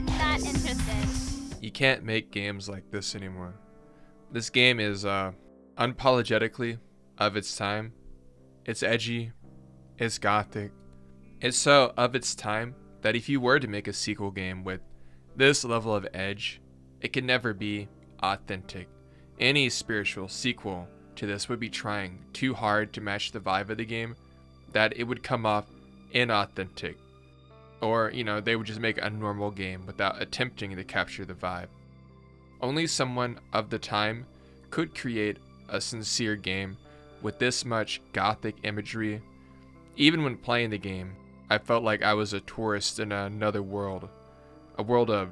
Not interested. You can't make games like this anymore. This game is unapologetically of its time. It's edgy. It's gothic. It's so of its time that if you were to make a sequel game with this level of edge, it could never be authentic. Any spiritual sequel to this would be trying too hard to match the vibe of the game, that it would come off inauthentic. Or, they would just make a normal game without attempting to capture the vibe. Only someone of the time could create a sincere game with this much gothic imagery. Even when playing the game, I felt like I was a tourist in another world. A world of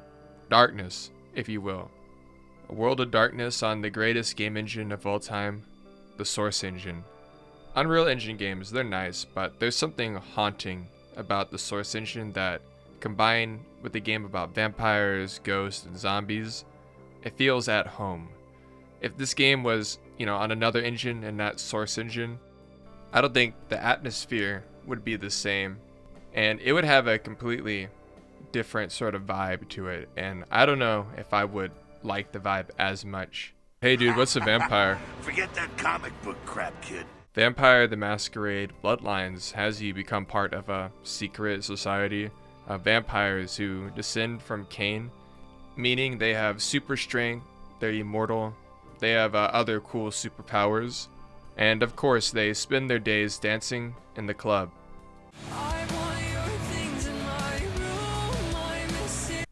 darkness, if you will. A world of darkness on the greatest game engine of all time, the Source Engine. Unreal Engine games, they're nice, but there's something haunting about the Source Engine that, combined with a game about vampires, ghosts, and zombies, it feels at home. If this game was, on another engine and not Source Engine, I don't think the atmosphere would be the same, and it would have a completely different sort of vibe to it, and I don't know if I would like the vibe as much. Hey dude, what's a vampire? Forget that comic book crap, kid. Vampire the Masquerade Bloodlines has you become part of a secret society of vampires who descend from Cain, meaning they have super strength, they're immortal, they have other cool superpowers, and of course they spend their days dancing in the club.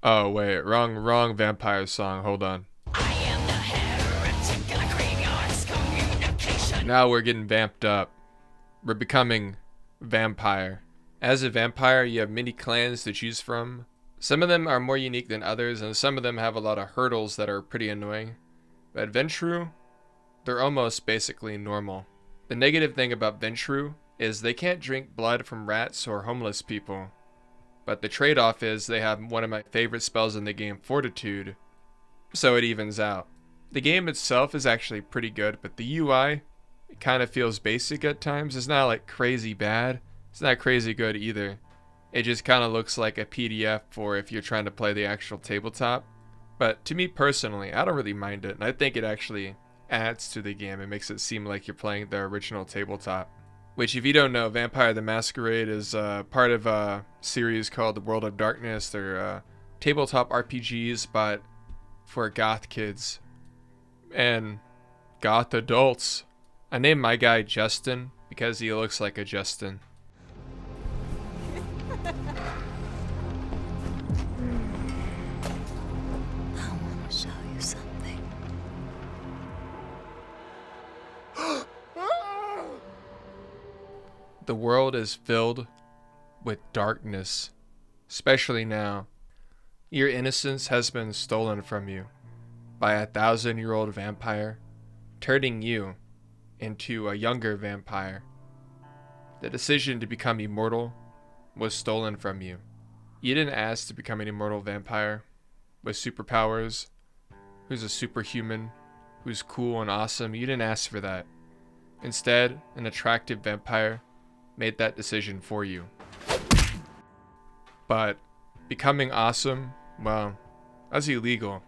Oh wait, wrong vampire song, hold on. Now we're getting vamped up. We're becoming vampire. As a vampire, you have many clans to choose from. Some of them are more unique than others, and some of them have a lot of hurdles that are pretty annoying. But Ventru, they're almost basically normal. The negative thing about Ventru is they can't drink blood from rats or homeless people. But the trade-off is they have one of my favorite spells in the game, Fortitude, so it evens out. The game itself is actually pretty good, but the UI, it kind of feels basic at times. It's not like crazy bad. It's not crazy good either. It just kind of looks like a PDF for if you're trying to play the actual tabletop. But to me personally, I don't really mind it, and I think it actually adds to the game. It makes it seem like you're playing the original tabletop. Which, if you don't know, Vampire the Masquerade is part of a series called The World of Darkness. They're tabletop RPGs, but for goth kids and goth adults. I named my guy Justin because he looks like a Justin. I want to show you something. The world is filled with darkness, especially now. Your innocence has been stolen from you by a 1,000-year-old vampire, turning you into a younger vampire. The decision to become immortal was stolen from you. You didn't ask to become an immortal vampire with superpowers, who's a superhuman, who's cool and awesome. You didn't ask for that. Instead, an attractive vampire made that decision for you. But becoming awesome, well, that's illegal.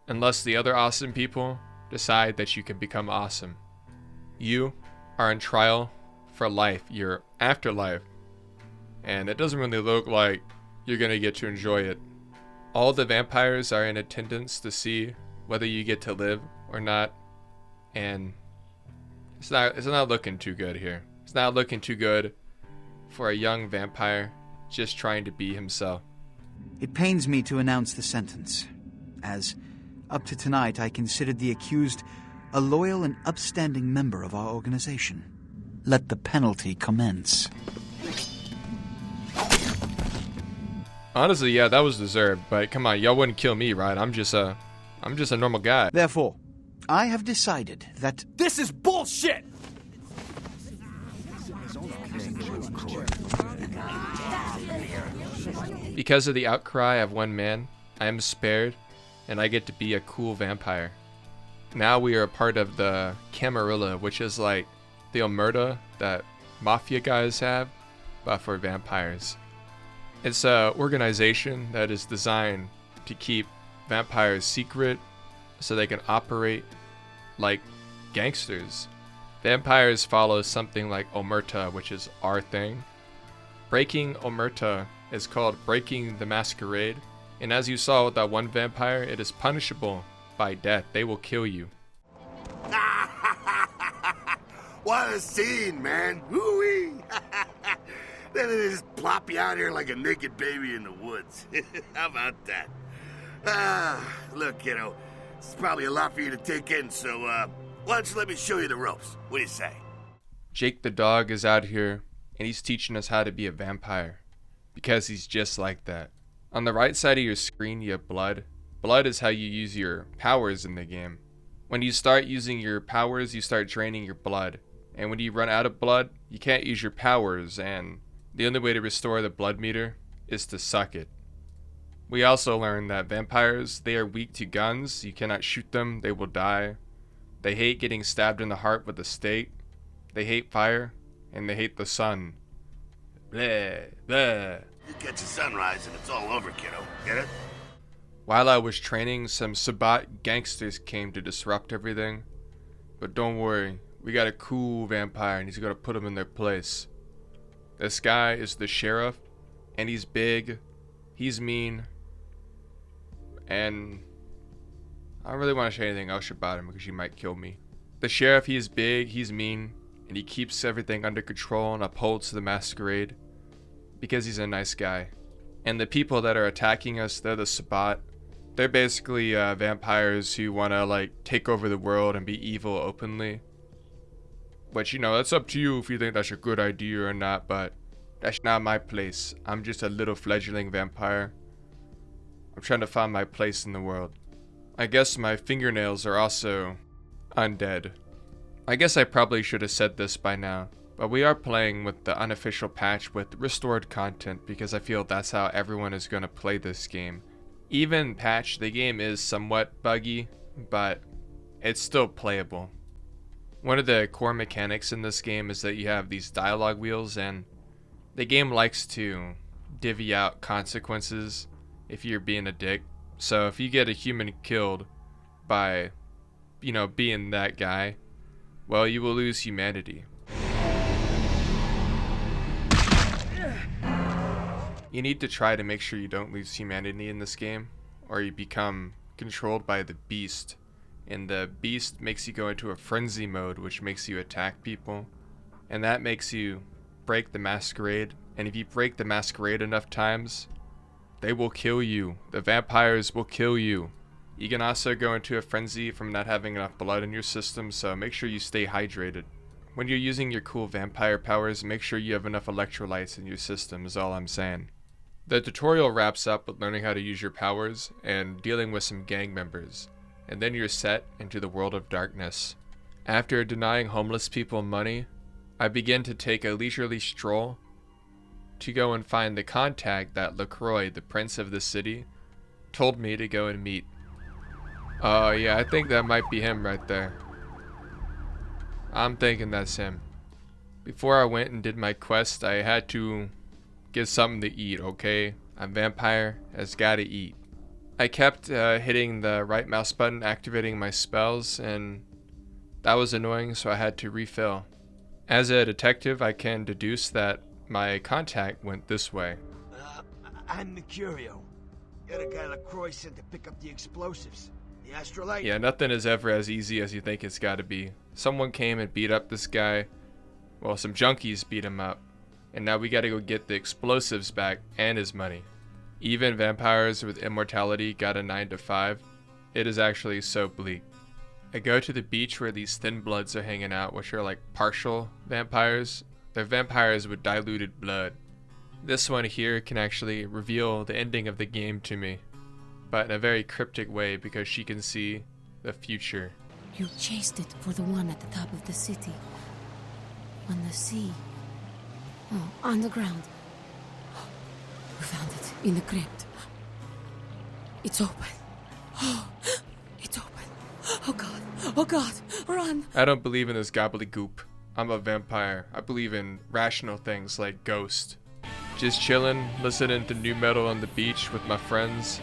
Unless the other awesome people decide that you can become awesome. You are on trial for life, your afterlife. And it doesn't really look like you're gonna get to enjoy it. All the vampires are in attendance to see whether you get to live or not. And it's not looking too good here. It's not looking too good for a young vampire just trying to be himself. It pains me to announce the sentence, as up to tonight I considered the accused a loyal and upstanding member of our organization. Let the penalty commence. Honestly, yeah, that was deserved, but come on, y'all wouldn't kill me, right? I'm just a normal guy. Therefore, I have decided that This is bullshit! Because of the outcry of one man, I am spared, and I get to be a cool vampire. Now we are a part of the Camarilla, which is like the omerta that mafia guys have, but for vampires. It's an organization that is designed to keep vampires secret so they can operate like gangsters. Vampires follow something like omerta, which is our thing. Breaking omerta is called breaking the masquerade, and as you saw with that one vampire, it is punishable by death. They will kill you. What a scene, man. Woo-wee. Then they just plop you out here like a naked baby in the woods. How about that? Look, kiddo, it's probably a lot for you to take in, so why don't you let me show you the ropes? What do you say? Jake the dog is out here, and he's teaching us how to be a vampire, because he's just like that. On the right side of your screen, you have blood. Blood is how you use your powers in the game. When you start using your powers, you start draining your blood. And when you run out of blood, you can't use your powers, and the only way to restore the blood meter is to suck it. We also learned that vampires, they are weak to guns. You cannot shoot them, they will die. They hate getting stabbed in the heart with a stake. They hate fire, and they hate the sun. Bleh, bleh. You catch the sunrise and it's all over, kiddo. Get it? While I was training, some Sabbat gangsters came to disrupt everything. But don't worry, we got a cool vampire and he's gonna put them in their place. This guy is the sheriff, and he's big, he's mean, and I don't really want to say anything else about him because he might kill me. The sheriff, he is big, he's mean, and he keeps everything under control and upholds the masquerade because he's a nice guy. And the people that are attacking us, they're the Sabbat. They're basically vampires who want to like take over the world and be evil openly. But you know, that's up to you if you think that's a good idea or not, but that's not my place. I'm just a little fledgling vampire. I'm trying to find my place in the world. I guess my fingernails are also undead. I guess I probably should have said this by now, but we are playing with the unofficial patch with restored content because I feel that's how everyone is going to play this game. Even patch, the game is somewhat buggy, but it's still playable. One of the core mechanics in this game is that you have these dialogue wheels, and the game likes to divvy out consequences if you're being a dick. So if you get a human killed by, you know, being that guy, well, you will lose humanity. You need to try to make sure you don't lose humanity in this game, or you become controlled by the beast. And the beast makes you go into a frenzy mode, which makes you attack people. And that makes you break the masquerade. And if you break the masquerade enough times, they will kill you. The vampires will kill you. You can also go into a frenzy from not having enough blood in your system, so make sure you stay hydrated. When you're using your cool vampire powers, make sure you have enough electrolytes in your system is all I'm saying. The tutorial wraps up with learning how to use your powers and dealing with some gang members, and then you're set into the world of darkness. After denying homeless people money, I begin to take a leisurely stroll to go and find the contact that LaCroix, the prince of the city, told me to go and meet. Yeah, I think that might be him right there. I'm thinking that's him. Before I went and did my quest, I had to get something to eat, okay? A vampire has gotta eat. I kept hitting the right mouse button, activating my spells, and that was annoying, so I had to refill. As a detective, I can deduce that my contact went this way. I'm Mercurio. You're the guy LaCroix sent to pick up the explosives. The astrolite? Yeah, nothing is ever as easy as you think it's gotta be. Someone came and beat up this guy. Well, some junkies beat him up. And now we gotta go get the explosives back and his money. Even vampires with immortality got a 9 to 5. It is actually so bleak. I go to the beach where these thin bloods are hanging out, which are like partial vampires. They're vampires with diluted blood. This one here can actually reveal the ending of the game to me, but in a very cryptic way because she can see the future. You chased it for the one at the top of the city. On the sea. Oh, on the ground. We found it in the crypt. It's open. Oh, it's open. Oh God. Oh God. Run. I don't believe in this gobbledygook. I'm a vampire. I believe in rational things like ghost. Just chilling, listening to new metal on the beach with my friends.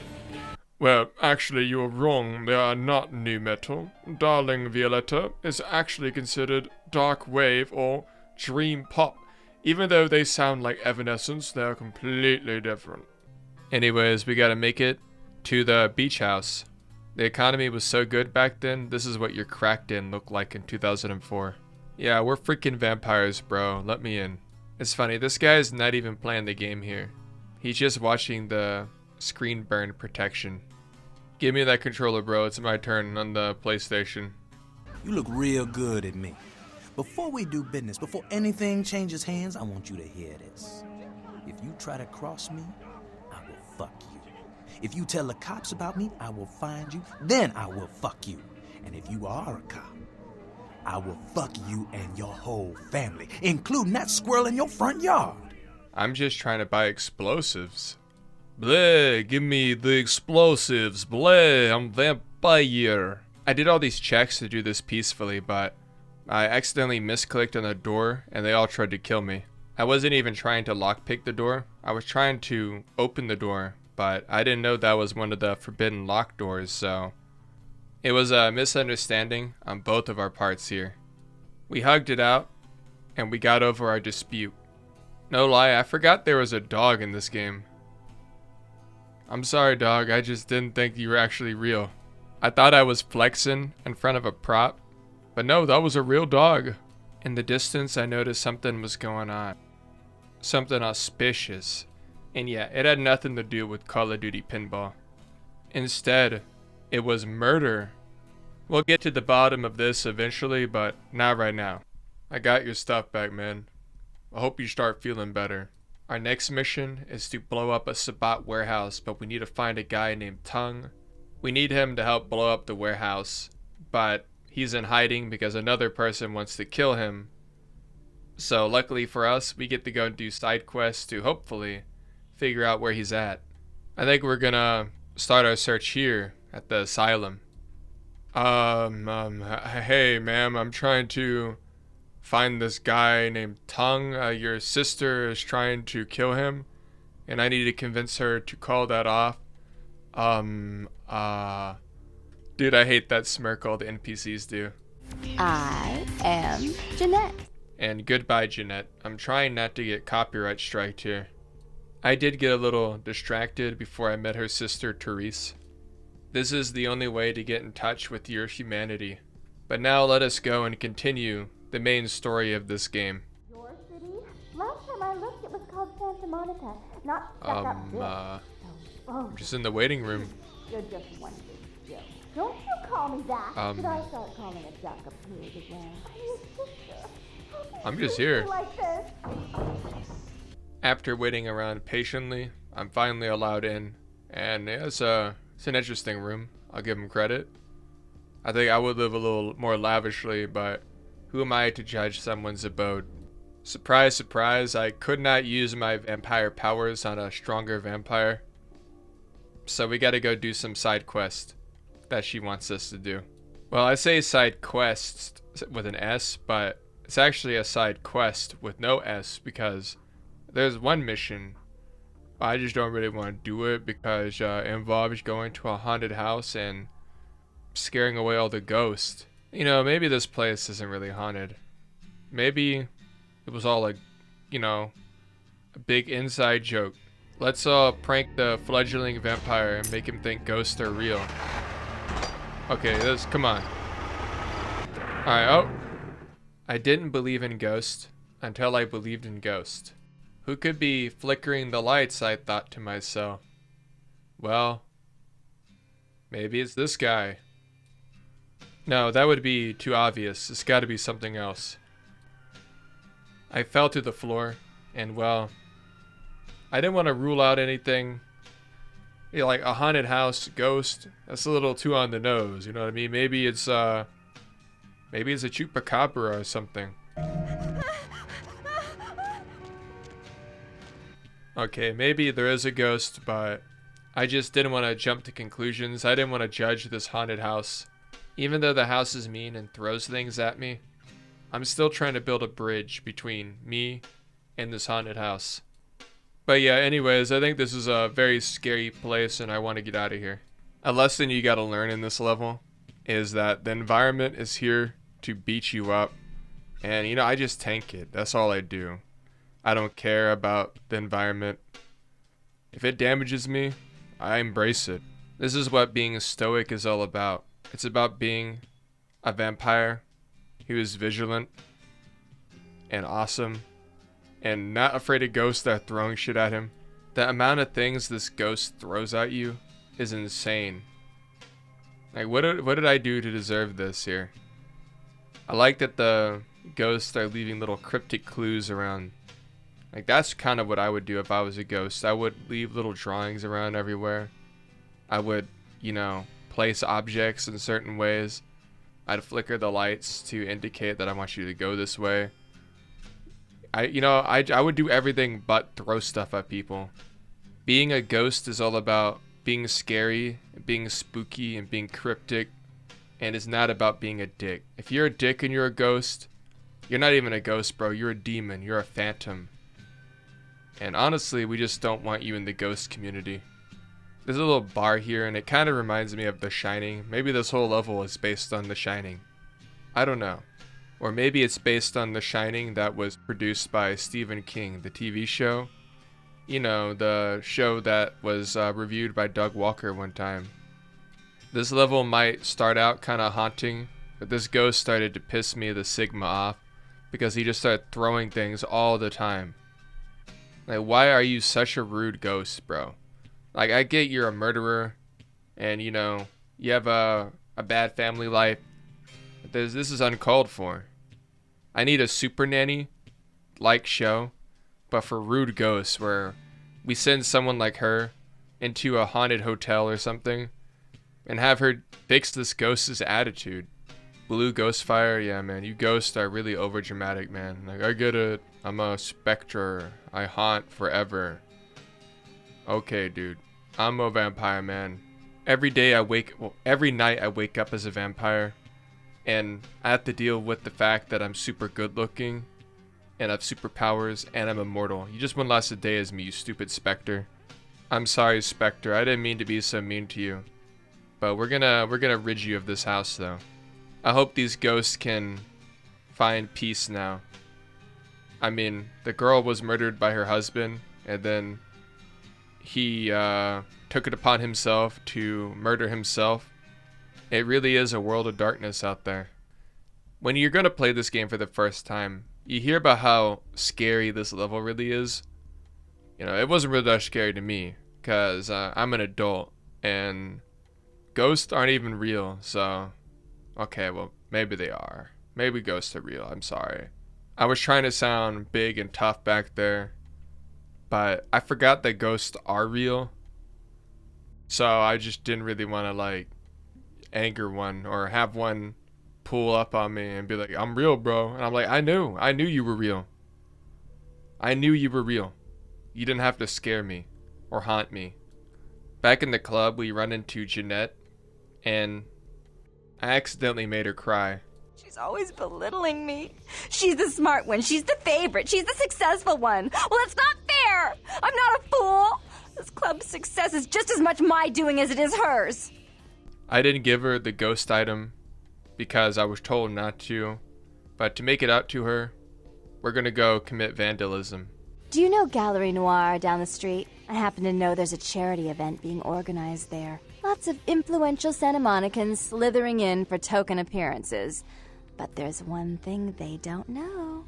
Well, actually, you're wrong. They are not new metal. Darling Violetta is actually considered dark wave or dream pop. Even though they sound like Evanescence, they're completely different. Anyways, we gotta make it to the beach house. The economy was so good back then, this is what your cracked in looked like in 2004. Yeah, we're freaking vampires, bro. Let me in. It's funny, this guy's not even playing the game here. He's just watching the screen burn protection. Give me that controller, bro. It's my turn on the PlayStation. You look real good at me. Before we do business, before anything changes hands, I want you to hear this. If you try to cross me, I will fuck you. If you tell the cops about me, I will find you, then I will fuck you. And if you are a cop, I will fuck you and your whole family, including that squirrel in your front yard. I'm just trying to buy explosives. Bleh, give me the explosives. Bleh, I'm vampire. I did all these checks to do this peacefully, but I accidentally misclicked on the door and they all tried to kill me. I wasn't even trying to lockpick the door. I was trying to open the door, but I didn't know that was one of the forbidden lock doors, so it was a misunderstanding on both of our parts here. We hugged it out and we got over our dispute. No lie, I forgot there was a dog in this game. I'm sorry, dog. I just didn't think you were actually real. I thought I was flexing in front of a prop, but no, that was a real dog. In the distance, I noticed something was going on. Something auspicious. And yeah, it had nothing to do with Call of Duty Pinball. Instead, it was murder. We'll get to the bottom of this eventually, but not right now. I got your stuff back, man. I hope you start feeling better. Our next mission is to blow up a Sabbat warehouse, but we need to find a guy named Tongue. We need him to help blow up the warehouse, but he's in hiding because another person wants to kill him. So luckily for us, we get to go and do side quests to hopefully figure out where he's at. I think we're gonna start our search here at the asylum. Hey ma'am, I'm trying to find this guy named Tongue. Your sister is trying to kill him, and I need to convince her to call that off. Dude, I hate that smirk all the NPCs do. I am Jeanette. And goodbye, Jeanette. I'm trying not to get copyright striked here. I did get a little distracted before I met her sister, Therese. This is the only way to get in touch with your humanity. But now let us go and continue the main story of this game. Your city? Last time I looked, it was called Santa Monica, not stuck up this. I'm just in the waiting room. You're just one big joke. Don't you call me that. Should I start calling a duck a pig again? Your sister. I'm just here. Like this. After waiting around patiently, I'm finally allowed in, and yeah, it's an interesting room. I'll give him credit. I think I would live a little more lavishly, but who am I to judge someone's abode? Surprise, surprise, I could not use my vampire powers on a stronger vampire. So we gotta go do some side quest that she wants us to do. Well, I say side quests with an S, but it's actually a side quest with no S because there's one mission. I just don't really want to do it because it involves going to a haunted house and scaring away all the ghosts. You know, maybe this place isn't really haunted. Maybe it was all like, you know, a big inside joke. Let's prank the fledgling vampire and make him think ghosts are real. Okay, come on. Alright, oh. I didn't believe in ghosts until I believed in ghosts. Who could be flickering the lights, I thought to myself. Well, maybe it's this guy. No, that would be too obvious. It's gotta be something else. I fell to the floor, and well, I didn't want to rule out anything. You know, like a haunted house, ghost, that's a little too on the nose, you know what I mean? Maybe it's a chupacabra or something. Okay, maybe there is a ghost, but I just didn't want to jump to conclusions. I didn't want to judge this haunted house. Even though the house is mean and throws things at me, I'm still trying to build a bridge between me and this haunted house. But yeah, anyways, I think this is a very scary place and I want to get out of here. A lesson you got to learn in this level is that the environment is here to beat you up. And, you know, I just tank it. That's all I do. I don't care about the environment. If it damages me, I embrace it. This is what being stoic is all about. It's about being a vampire who is vigilant and awesome and not afraid of ghosts that are throwing shit at him. The amount of things this ghost throws at you is insane. Like, what did I do to deserve this here? I like that the ghosts are leaving little cryptic clues around. Like, that's kind of what I would do if I was a ghost. I would leave little drawings around everywhere. I would, you know, place objects in certain ways. I'd flicker the lights to indicate that I want you to go this way. I would do everything but throw stuff at people. Being a ghost is all about being scary, being spooky, and being cryptic, and it's not about being a dick. If you're a dick and you're a ghost, you're not even a ghost, bro. You're a demon. You're a phantom. And honestly, we just don't want you in the ghost community. There's a little bar here, and it kind of reminds me of The Shining. Maybe this whole level is based on The Shining. I don't know. Or maybe it's based on The Shining that was produced by Stephen King, the TV show. You know, the show that was reviewed by Doug Walker one time. This level might start out kind of haunting, but this ghost started to piss me the Sigma off because he just started throwing things all the time. Like, why are you such a rude ghost, bro? Like, I get you're a murderer and, you know, you have a bad family life. But this is uncalled for. I need a super nanny-like show, but for rude ghosts where we send someone like her into a haunted hotel or something and have her fix this ghost's attitude. Blue ghost fire, yeah, man, you ghosts are really overdramatic, man. Like, I get it. I'm a specter. I haunt forever. Okay, dude. I'm a vampire, man. Every night I wake up as a vampire, and I have to deal with the fact that I'm super good looking, and I have superpowers, and I'm immortal. You just wouldn't last a day as me, you stupid specter. I'm sorry, Spectre. I didn't mean to be so mean to you. But we're gonna rid you of this house, though. I hope these ghosts can find peace now. I mean, the girl was murdered by her husband, and then he took it upon himself to murder himself. It really is a world of darkness out there. When you're going to play this game for the first time, you hear about how scary this level really is. You know, it wasn't really that scary to me, because I'm an adult, and ghosts aren't even real, so... Okay, well, maybe they are. Maybe ghosts are real, I'm sorry. I was trying to sound big and tough back there, but I forgot that ghosts are real. So I just didn't really want to, like, anger one or have one pull up on me and be like, I'm real, bro. And I'm like, I knew you were real. I knew you were real. You didn't have to scare me or haunt me. Back in the club, we run into Jeanette, and I accidentally made her cry. She's always belittling me. She's the smart one. She's the favorite. She's the successful one. Well, it's not fair. I'm not a fool. This club's success is just as much my doing as it is hers. I didn't give her the ghost item because I was told not to. But to make it out to her, we're going to go commit vandalism. Do you know Gallery Noir down the street? I happen to know there's a charity event being organized there. Lots of influential Santa Monicans slithering in for token appearances. But there's one thing they don't know.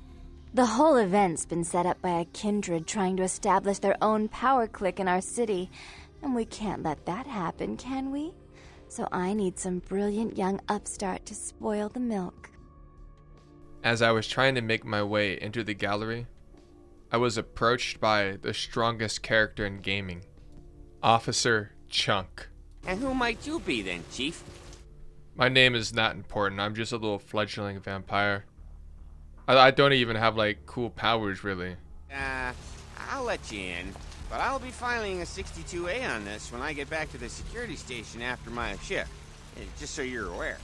The whole event's been set up by a kindred trying to establish their own power clique in our city. And we can't let that happen, can we? So I need some brilliant young upstart to spoil the milk. As I was trying to make my way into the gallery, I was approached by the strongest character in gaming, Officer Chunk. And who might you be then, Chief? My name is not important. I'm just a little fledgling vampire. I don't even have, like, cool powers, really. I'll let you in, but I'll be filing a 62A on this when I get back to the security station after my shift, just so you're aware.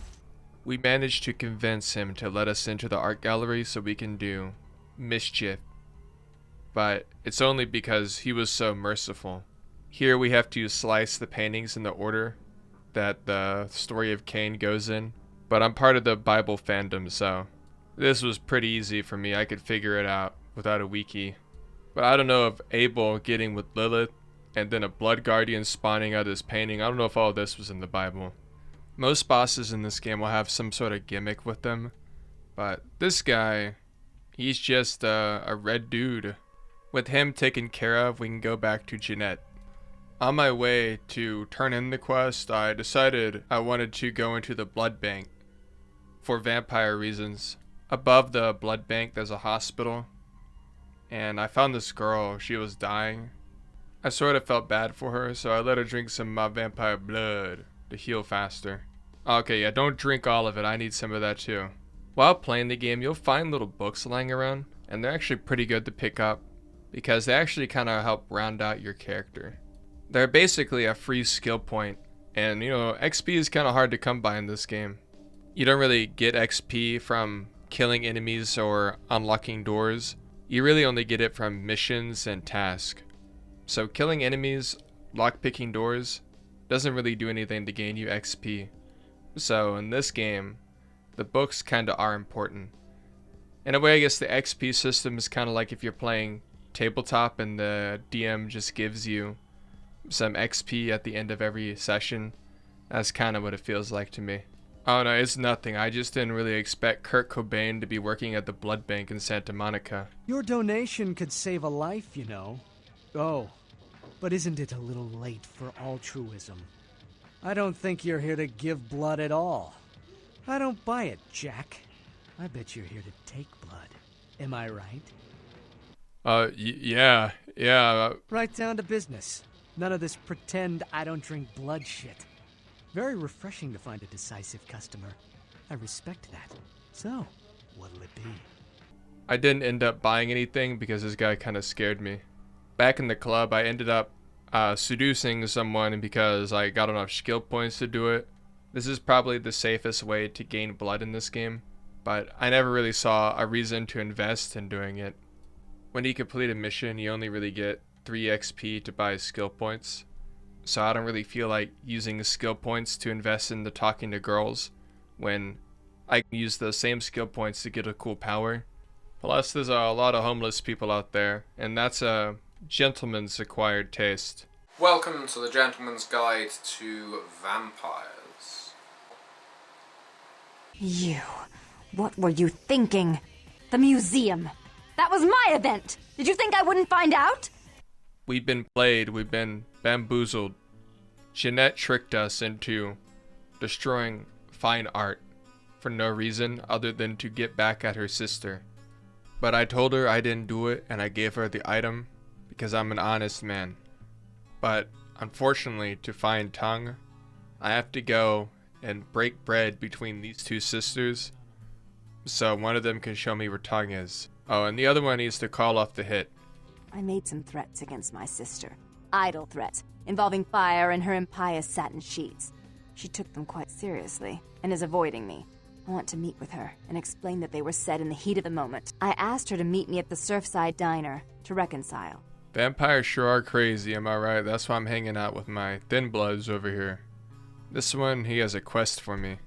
We managed to convince him to let us into the art gallery so we can do mischief. but it's only because he was so merciful. Here we have to slice the paintings in the order that the story of Cain goes in, but I'm part of the Bible fandom, so this was pretty easy for me. I could figure it out without a wiki. But I don't know if Abel getting with Lilith and then a blood guardian spawning out of this painting, I don't know if all this was in the Bible. Most bosses in this game will have some sort of gimmick with them, but this guy, he's just a red dude. With him taken care of, we can go back to Jeanette. On my way to turn in the quest, I decided I wanted to go into the blood bank for vampire reasons. Above the blood bank, there's a hospital, and I found this girl. She was dying. I sort of felt bad for her, so I let her drink some of my vampire blood to heal faster. Okay, yeah, don't drink all of it. I need some of that too. While playing the game, you'll find little books lying around, and they're actually pretty good to pick up because they actually kind of help round out your character. They're basically a free skill point, and you know, XP is kind of hard to come by in this game. You don't really get XP from killing enemies or unlocking doors. You really only get it from missions and tasks. So killing enemies, lockpicking doors, doesn't really do anything to gain you XP. So in this game, the books kind of are important. In a way, I guess the XP system is kind of like if you're playing tabletop and the DM just gives you some XP at the end of every session. That's kind of what it feels like to me. Oh no, it's nothing. I just didn't really expect Kurt Cobain to be working at the blood bank in Santa Monica. Your donation could save a life, you know. Oh, but isn't it a little late for altruism? I don't think you're here to give blood at all. I don't buy it, Jack. I bet you're here to take blood. Am I right? Yeah. Right down to business. None of this pretend I don't drink blood shit. Very refreshing to find a decisive customer. I respect that. So, what'll it be? I didn't end up buying anything because this guy kind of scared me. Back in the club, I ended up seducing someone because I got enough skill points to do it. This is probably the safest way to gain blood in this game, but I never really saw a reason to invest in doing it. When you complete a mission, you only really get 3 XP to buy skill points. So I don't really feel like using skill points to invest in the talking to girls when I can use those same skill points to get a cool power. Plus, there's a lot of homeless people out there, and that's a gentleman's acquired taste. Welcome to the Gentleman's Guide to Vampires. You. What were you thinking? The museum. That was my event. Did you think I wouldn't find out? We've been played, we've been bamboozled. Jeanette tricked us into destroying fine art for no reason other than to get back at her sister. But I told her I didn't do it, and I gave her the item because I'm an honest man. But unfortunately, to find tongue, I have to go and break bread between these two sisters so one of them can show me where tongue is. Oh, and the other one needs to call off the hit. I made some threats against my sister. Idle threats, involving fire and her impious satin sheets. She took them quite seriously, and is avoiding me. I want to meet with her, and explain that they were said in the heat of the moment. I asked her to meet me at the Surfside Diner, to reconcile. Vampires sure are crazy, am I right? That's why I'm hanging out with my thin bloods over here. This one, he has a quest for me.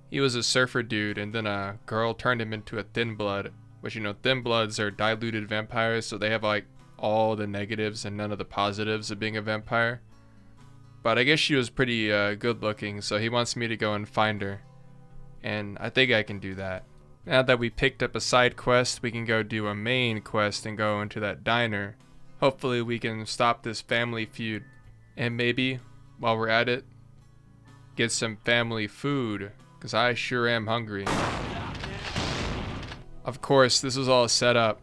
He was a surfer dude, and then a girl turned him into a thin blood. Which, you know, thin bloods are diluted vampires, so they have like all the negatives and none of the positives of being a vampire. But I guess she was pretty good looking, so he wants me to go and find her. And I think I can do that. Now that we picked up a side quest, we can go do a main quest and go into that diner. Hopefully we can stop this family feud. And maybe, while we're at it, get some family food, because I sure am hungry. Of course, this was all set up.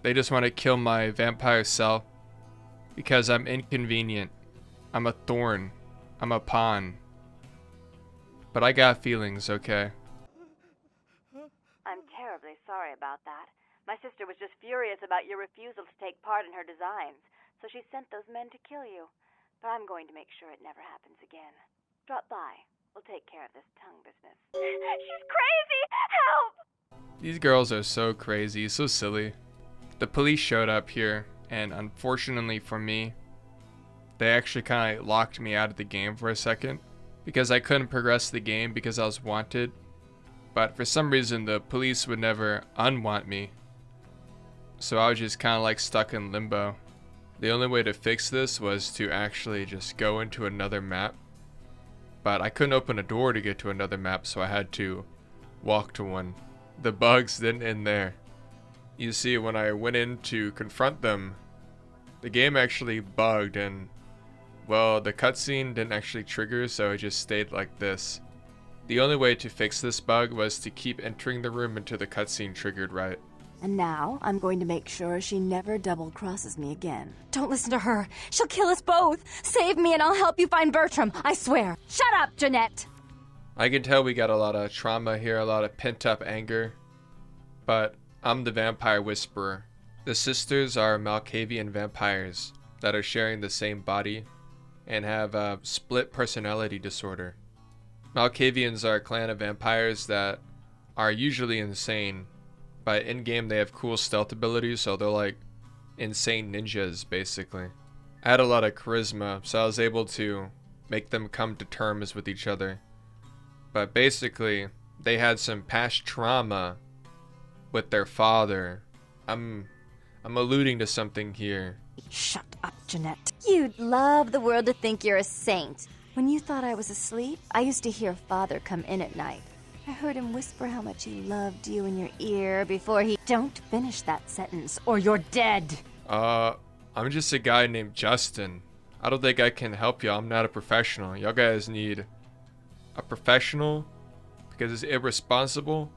They just want to kill my vampire self because I'm inconvenient. I'm a thorn. I'm a pawn. But I got feelings, okay? I'm terribly sorry about that. My sister was just furious about your refusal to take part in her designs, so she sent those men to kill you. But I'm going to make sure it never happens again. Drop by. We'll take care of this tongue business. She's crazy! Help! These girls are so crazy, so silly. The police showed up here, and unfortunately for me, they actually kind of locked me out of the game for a second because I couldn't progress the game because I was wanted. But for some reason, the police would never unwant me. So I was just kind of like stuck in limbo. The only way to fix this was to actually just go into another map. But I couldn't open a door to get to another map, so I had to walk to one. The bugs didn't end there. You see, when I went in to confront them, the game actually bugged and, well, the cutscene didn't actually trigger, so it just stayed like this. The only way to fix this bug was to keep entering the room until the cutscene triggered right. And now, I'm going to make sure she never double-crosses me again. Don't listen to her. She'll kill us both. Save me and I'll help you find Bertram. I swear. Shut up, Jeanette. I can tell we got a lot of trauma here, a lot of pent-up anger. But I'm the vampire whisperer. The sisters are Malcavian vampires that are sharing the same body and have a split personality disorder. Malcavians are a clan of vampires that are usually insane. But in-game they have cool stealth abilities, so they're like insane ninjas, basically. I had a lot of charisma, so I was able to make them come to terms with each other. But basically, they had some past trauma with their father. I'm alluding to something here. Shut up, Jeanette. You'd love the world to think you're a saint. When you thought I was asleep, I used to hear Father come in at night. I heard him whisper how much he loved you in your ear before he... Don't finish that sentence, or you're dead. I'm just a guy named Justin. I don't think I can help you. I'm not a professional. Y'all guys need a professional because it's irresponsible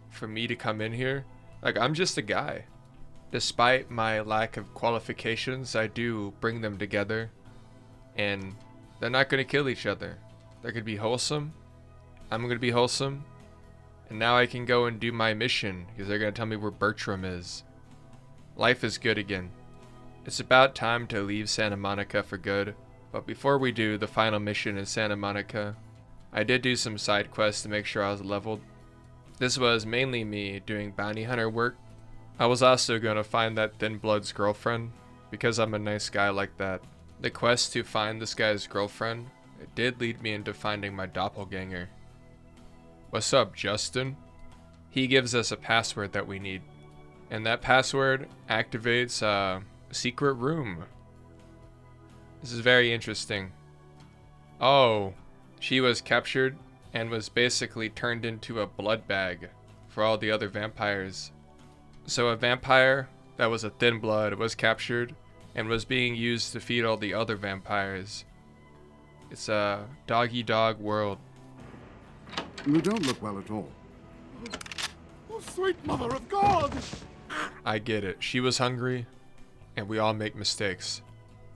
for me to come in here. Like, I'm just a guy. Despite my lack of qualifications, I do bring them together. And they're not going to kill each other. They're going to be wholesome. I'm going to be wholesome. And now I can go and do my mission because they're going to tell me where Bertram is. Life is good again. It's about time to leave Santa Monica for good. But before we do the final mission in Santa Monica, I did do some side quests to make sure I was leveled. This was mainly me doing bounty hunter work. I was also going to find that Thin Blood's girlfriend because I'm a nice guy like that. The quest to find this guy's girlfriend, it did lead me into finding my doppelganger. What's up, Justin? He gives us a password that we need. And that password activates a secret room. This is very interesting. Oh, she was captured and was basically turned into a blood bag for all the other vampires. So a vampire that was a Thin Blood was captured and was being used to feed all the other vampires. It's a dog-eat-dog world. You don't look well at all. Oh, sweet mother of God! I get it. She was hungry, and we all make mistakes.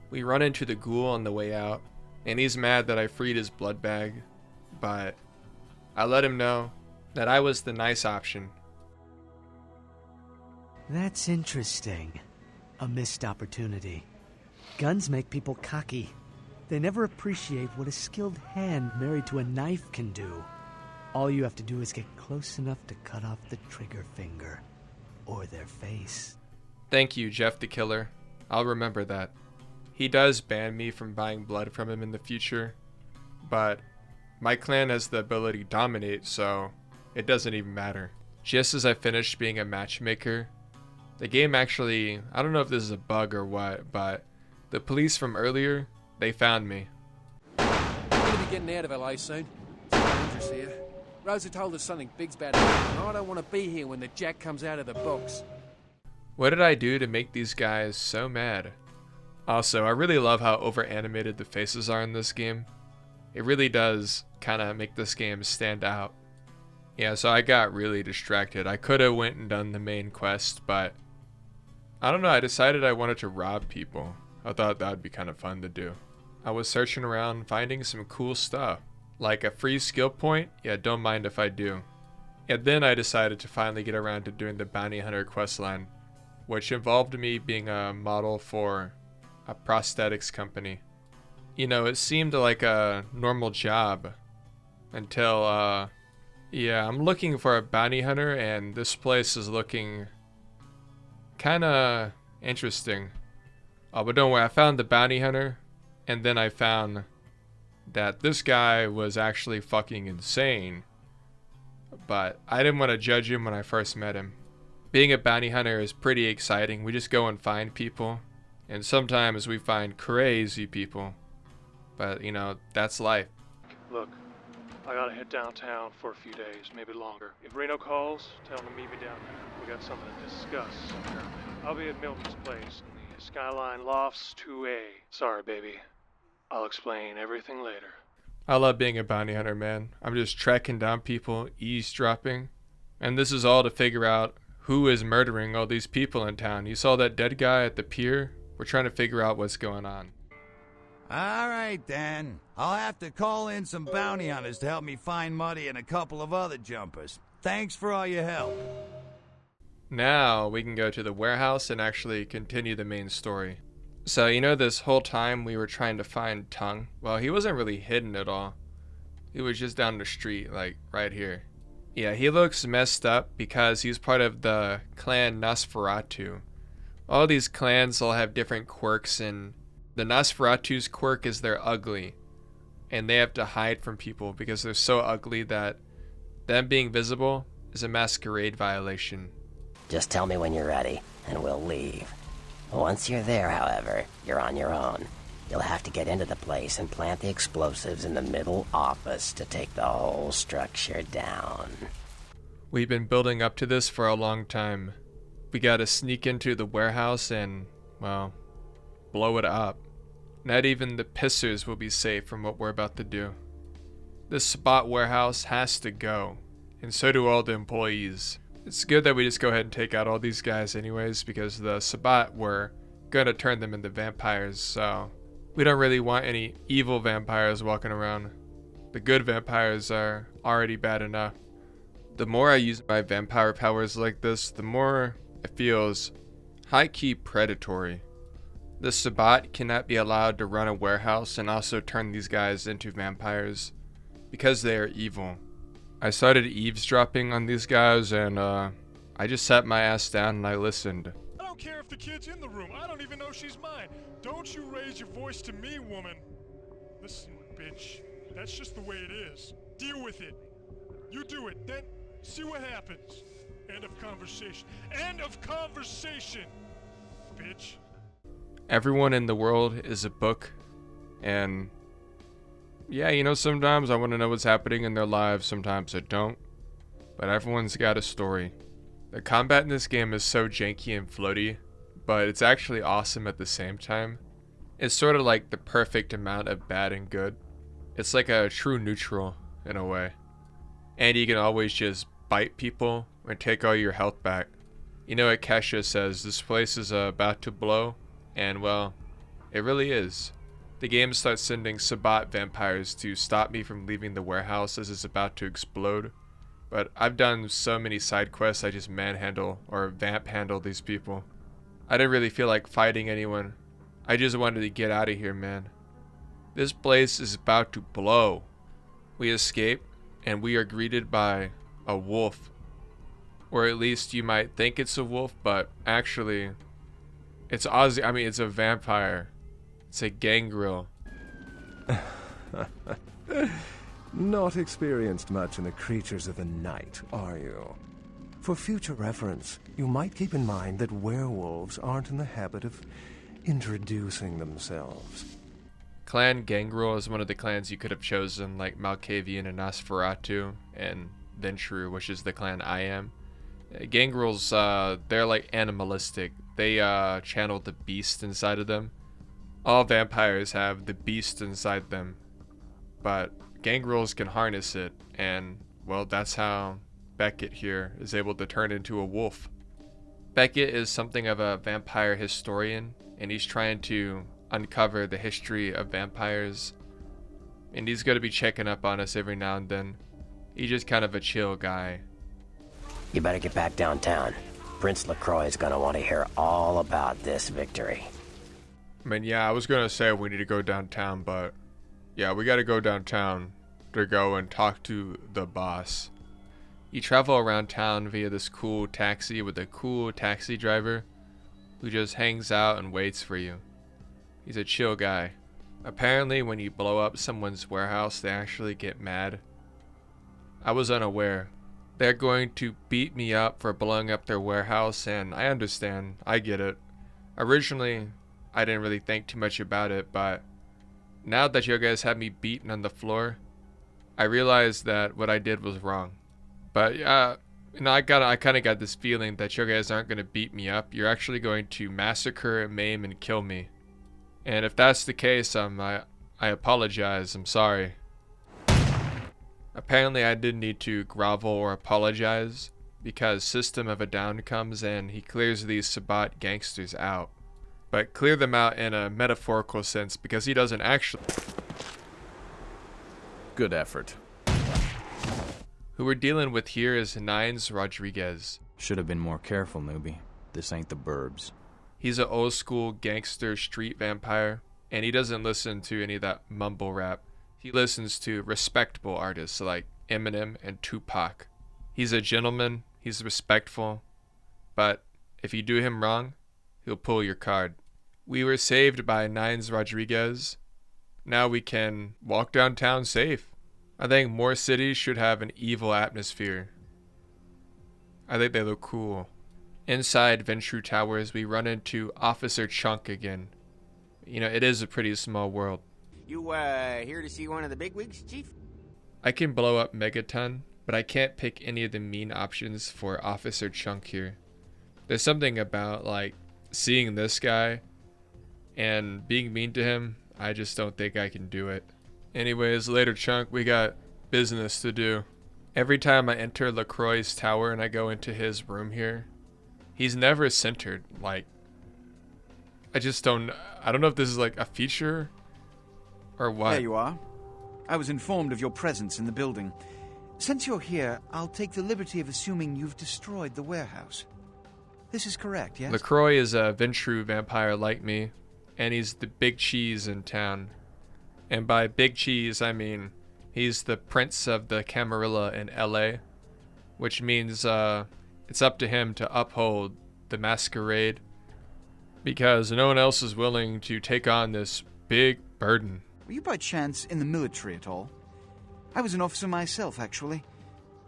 We run into the ghoul on the way out, and he's mad that I freed his blood bag, but I let him know that I was the nice option. That's interesting. A missed opportunity. Guns make people cocky. They never appreciate what a skilled hand married to a knife can do. All you have to do is get close enough to cut off the trigger finger. Or their face. Thank you, Jeff the Killer. I'll remember that. He does ban me from buying blood from him in the future, but my clan has the ability to dominate, so it doesn't even matter. Just as I finished being a matchmaker, the game actually, I don't know if this is a bug or what, but the police from earlier, they found me. We're gonna be getting out of LA soon. It's dangerous here. Rosa told us something big's about to happen, and I don't want to be here when the jack comes out of the box. What did I do to make these guys so mad? Also, I really love how over-animated the faces are in this game. It really does kind of make this game stand out. Yeah, so I got really distracted. I could have went and done the main quest, but I don't know, I decided I wanted to rob people. I thought that would be kind of fun to do. I was searching around, finding some cool stuff. Like a free skill point? Yeah, don't mind if I do. And then I decided to finally get around to doing the bounty hunter questline, which involved me being a model for a prosthetics company. You know, it seemed like a normal job until, yeah, I'm looking for a bounty hunter and this place is looking Kinda interesting. But don't worry, I found the bounty hunter, and then I found that this guy was actually fucking insane. But I didn't want to judge him when I first met him. Being a bounty hunter is pretty exciting. We just go and find people, and sometimes we find crazy people. But, you know, that's life. Look, I gotta head downtown for a few days, maybe longer. If Reno calls, tell him to meet me down there. We got something to discuss, apparently. I'll be at Milton's place in the Skyline Lofts 2A. Sorry, baby. I'll explain everything later. I love being a bounty hunter, man. I'm just tracking down people, eavesdropping. And this is all to figure out who is murdering all these people in town. You saw that dead guy at the pier? We're trying to figure out what's going on. All right, then. I'll have to call in some bounty hunters to help me find Muddy and a couple of other jumpers. Thanks for all your help. Now we can go to the warehouse and actually continue the main story. So, you know, this whole time we were trying to find Tongue. Well, he wasn't really hidden at all. He was just down the street, like right here. Yeah, he looks messed up because he's part of the clan Nosferatu. All these clans all have different quirks, and the Nosferatu's quirk is they're ugly. And they have to hide from people because they're so ugly that them being visible is a masquerade violation. Just tell me when you're ready, and we'll leave. Once you're there, however, you're on your own. You'll have to get into the place and plant the explosives in the middle office to take the whole structure down. We've been building up to this for a long time. We gotta sneak into the warehouse and, well, blow it up. Not even the pissers will be safe from what we're about to do. This Sabbat warehouse has to go, and so do all the employees. It's good that we just go ahead and take out all these guys anyways, because the Sabbat were gonna turn them into vampires, so we don't really want any evil vampires walking around. The good vampires are already bad enough. The more I use my vampire powers like this, the more it feels high-key predatory. The Sabbat cannot be allowed to run a warehouse and also turn these guys into vampires because they are evil. I started eavesdropping on these guys, and I just sat my ass down and I listened. I don't care if the kid's in the room. I don't even know she's mine. Don't you raise your voice to me, woman. Listen, bitch. That's just the way it is. Deal with it. You do it, then see what happens. End of conversation. End of conversation, bitch. Everyone in the world is a book, and yeah, you know, sometimes I want to know what's happening in their lives, sometimes I don't, but everyone's got a story. The combat in this game is so janky and floaty, but it's actually awesome at the same time. It's sort of like the perfect amount of bad and good. It's like a true neutral in a way. And you can always just bite people and take all your health back. You know what Kesha says, this place is about to blow, and well, it really is. The game starts sending Sabbat vampires to stop me from leaving the warehouse as it's about to explode. But I've done so many side quests, I just manhandle or vamp handle these people. I didn't really feel like fighting anyone. I just wanted to get out of here, man. This place is about to blow. We escape, and we are greeted by a wolf. Or at least you might think it's a wolf, but actually, it's it's a vampire. It's a gangrel. Not experienced much in the creatures of the night, are you? For future reference, you might keep in mind that werewolves aren't in the habit of introducing themselves. Clan Gangrel is one of the clans you could have chosen, like Malcavian and Nosferatu, and Ventrue, which is the clan I am. Gangrels, they're like animalistic. They channel the beast inside of them. All vampires have the beast inside them, but gangrels can harness it, and well, that's how Beckett here is able to turn into a wolf. Beckett is something of a vampire historian, and he's trying to uncover the history of vampires, and he's going to be checking up on us every now and then. He's just kind of a chill guy. You better get back downtown. Prince LaCroix is gonna want to hear all about this victory. I mean, yeah, I was going to say we need to go downtown, but yeah, we got to go downtown to go and talk to the boss. You travel around town via this cool taxi with a cool taxi driver. who just hangs out and waits for you. He's a chill guy. Apparently when you blow up someone's warehouse, they actually get mad. I was unaware. They're going to beat me up for blowing up their warehouse, and I understand. I get it. Originally, I didn't really think too much about it, but now that you guys have me beaten on the floor, I realized that what I did was wrong. But yeah, I kind of got this feeling that you guys aren't going to beat me up. You're actually going to massacre, maim, and kill me. And if that's the case, I apologize. I'm sorry. Apparently I didn't need to grovel or apologize, because System of a Down comes and he clears these Sabbat gangsters out. But clear them out in a metaphorical sense, because he doesn't actually... Good effort. Who we're dealing with here is Nines Rodriguez. Should have been more careful, newbie. This ain't the burbs. He's an old school gangster street vampire, and he doesn't listen to any of that mumble rap. He listens to respectable artists like Eminem and Tupac. He's a gentleman, he's respectful, but if you do him wrong, he'll pull your card. We were saved by Nines Rodriguez. Now we can walk downtown safe. I think more cities should have an evil atmosphere. I think they look cool. Inside Ventru Towers, we run into Officer Chunk again. You know, it is a pretty small world. You, here to see one of the bigwigs, Chief? I can blow up Megaton, but I can't pick any of the mean options for Officer Chunk here. There's something about, like, seeing this guy and being mean to him. I just don't think I can do it. Anyways, later, Chunk, we got business to do. Every time I enter LaCroix's tower and I go into his room here, he's never centered. Like, I don't know if this is like a feature or what. There you are. I was informed of your presence in the building. Since you're here, I'll take the liberty of assuming you've destroyed the warehouse. This is correct, yes? LaCroix is a Ventru vampire like me, and he's the big cheese in town. And by big cheese, I mean he's the prince of the Camarilla in LA, which means it's up to him to uphold the Masquerade, because no one else is willing to take on this big burden. Were you by chance in the military at all? I was an officer myself, actually,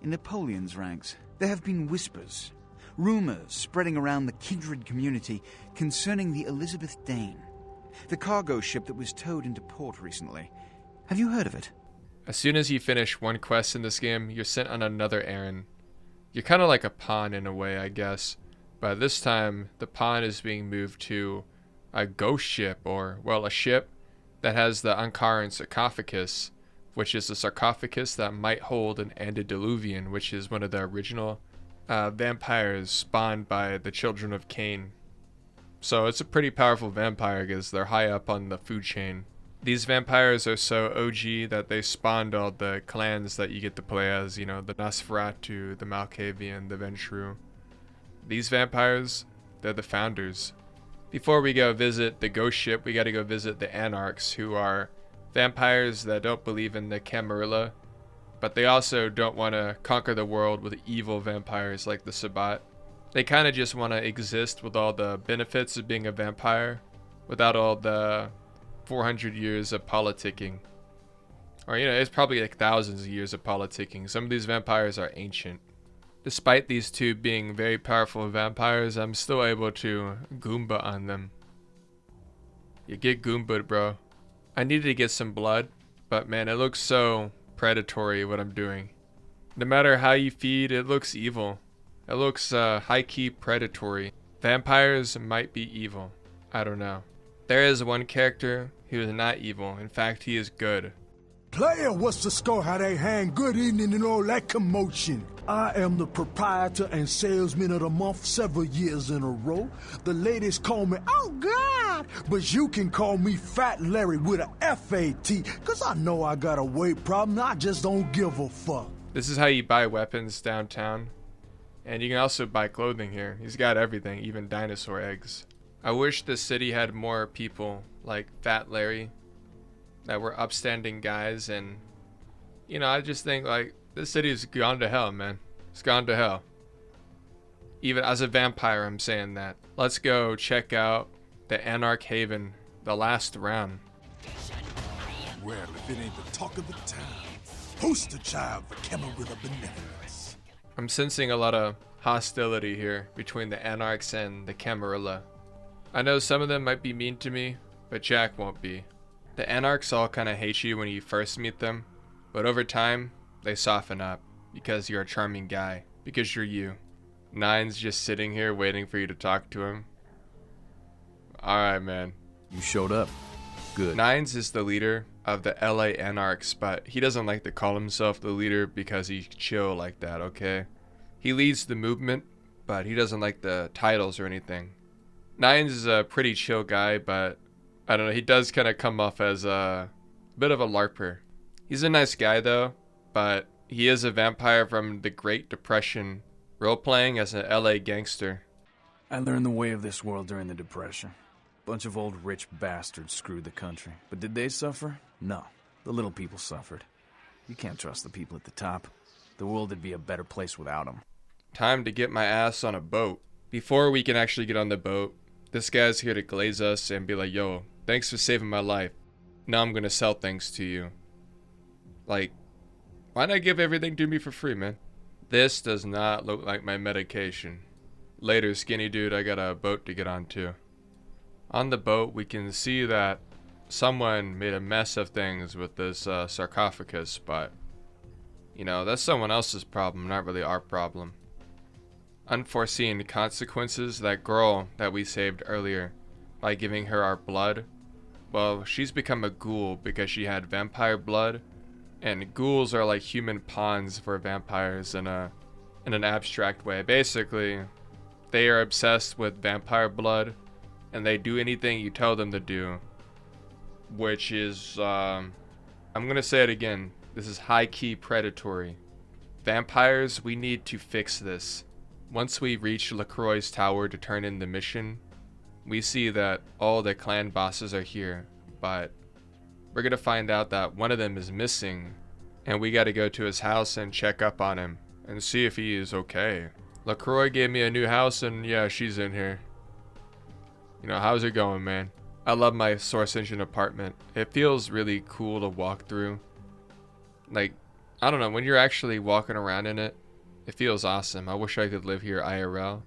in Napoleon's ranks. There have been whispers, rumors spreading around the kindred community concerning the Elizabeth Dane, the cargo ship that was towed into port recently. Have you heard of it? As soon as you finish one quest in this game, you're sent on another errand. You're kind of like a pawn in a way, I guess. But this time, the pawn is being moved to a ghost ship, or, well, a ship that has the Ankaran sarcophagus, which is a sarcophagus that might hold an antediluvian, which is one of the original vampires spawned by the children of Cain. So it's a pretty powerful vampire because they're high up on the food chain. These vampires are so OG that they spawned all the clans that you get to play as, you know, the Nosferatu, the Malcavian, the Ventru. These vampires, they're the founders. Before we go visit the ghost ship, we gotta go visit the Anarchs, who are vampires that don't believe in the Camarilla, but they also don't want to conquer the world with evil vampires like the Sabbat. They kind of just want to exist with all the benefits of being a vampire, without all the 400 years of politicking. Or, you know, it's probably like thousands of years of politicking. Some of these vampires are ancient. Despite these two being very powerful vampires, I'm still able to Goomba on them. You get Goomba'd, bro. I needed to get some blood, but man, it looks so predatory what I'm doing. No matter how you feed, it looks evil. It looks high-key predatory. Vampires might be evil. I don't know. There is one character who is not evil. In fact, he is good. Player, what's the score? How they hang? Good evening and all that commotion. I am the proprietor and salesman of the month several years in a row. The ladies call me, oh God, but you can call me Fat Larry with a F-A-T, cause I know I got a weight problem, I just don't give a fuck. This is how you buy weapons downtown. And you can also buy clothing here. He's got everything, even dinosaur eggs. I wish this city had more people like Fat Larry that were upstanding guys, and you know, I just think like this city's gone to hell, man. It's gone to hell. Even as a vampire, I'm saying that. Let's go check out the Anarch Haven, the last round. Well, if it ain't the talk of the town, poster child for Camarilla benevolence. I'm sensing a lot of hostility here between the Anarchs and the Camarilla. I know some of them might be mean to me, but Jack won't be. The Anarchs all kind of hate you when you first meet them, but over time, they soften up because you're a charming guy, because you're you. Nine's just sitting here waiting for you to talk to him. Alright, man. You showed up. Good. Nines is the leader of the LA Anarchs, but he doesn't like to call himself the leader because he's chill like that, okay? He leads the movement, but he doesn't like the titles or anything. Nines is a pretty chill guy, but I don't know, he does kind of come off as a bit of a LARPer. He's a nice guy though, but he is a vampire from the Great Depression, role-playing as an LA gangster. I learned the way of this world during the Depression. Bunch of old rich bastards screwed the country. But did they suffer? No. The little people suffered. You can't trust the people at the top. The world would be a better place without them. Time to get my ass on a boat. Before we can actually get on the boat, this guy's here to glaze us and be like, yo, thanks for saving my life. Now I'm gonna sell things to you. Like, why not give everything to me for free, man? This does not look like my medication. Later, skinny dude, I got a boat to get onto. On the boat, we can see that someone made a mess of things with this sarcophagus, but, you know, that's someone else's problem, not really our problem. Unforeseen consequences, that girl that we saved earlier by giving her our blood, well, she's become a ghoul because she had vampire blood, and ghouls are like human pawns for vampires in an abstract way. Basically, they are obsessed with vampire blood, and they do anything you tell them to do, which is, I'm gonna say it again, this is high-key predatory. Vampires, we need to fix this. Once we reach LaCroix's tower to turn in the mission, we see that all the clan bosses are here, but we're gonna find out that one of them is missing, and we gotta go to his house and check up on him, and see if he is okay. LaCroix gave me a new house, and yeah, she's in here. You know, how's it going, man? I love my Source Engine apartment. It feels really cool to walk through. Like, I don't know, when you're actually walking around in it, it feels awesome. I wish I could live here IRL,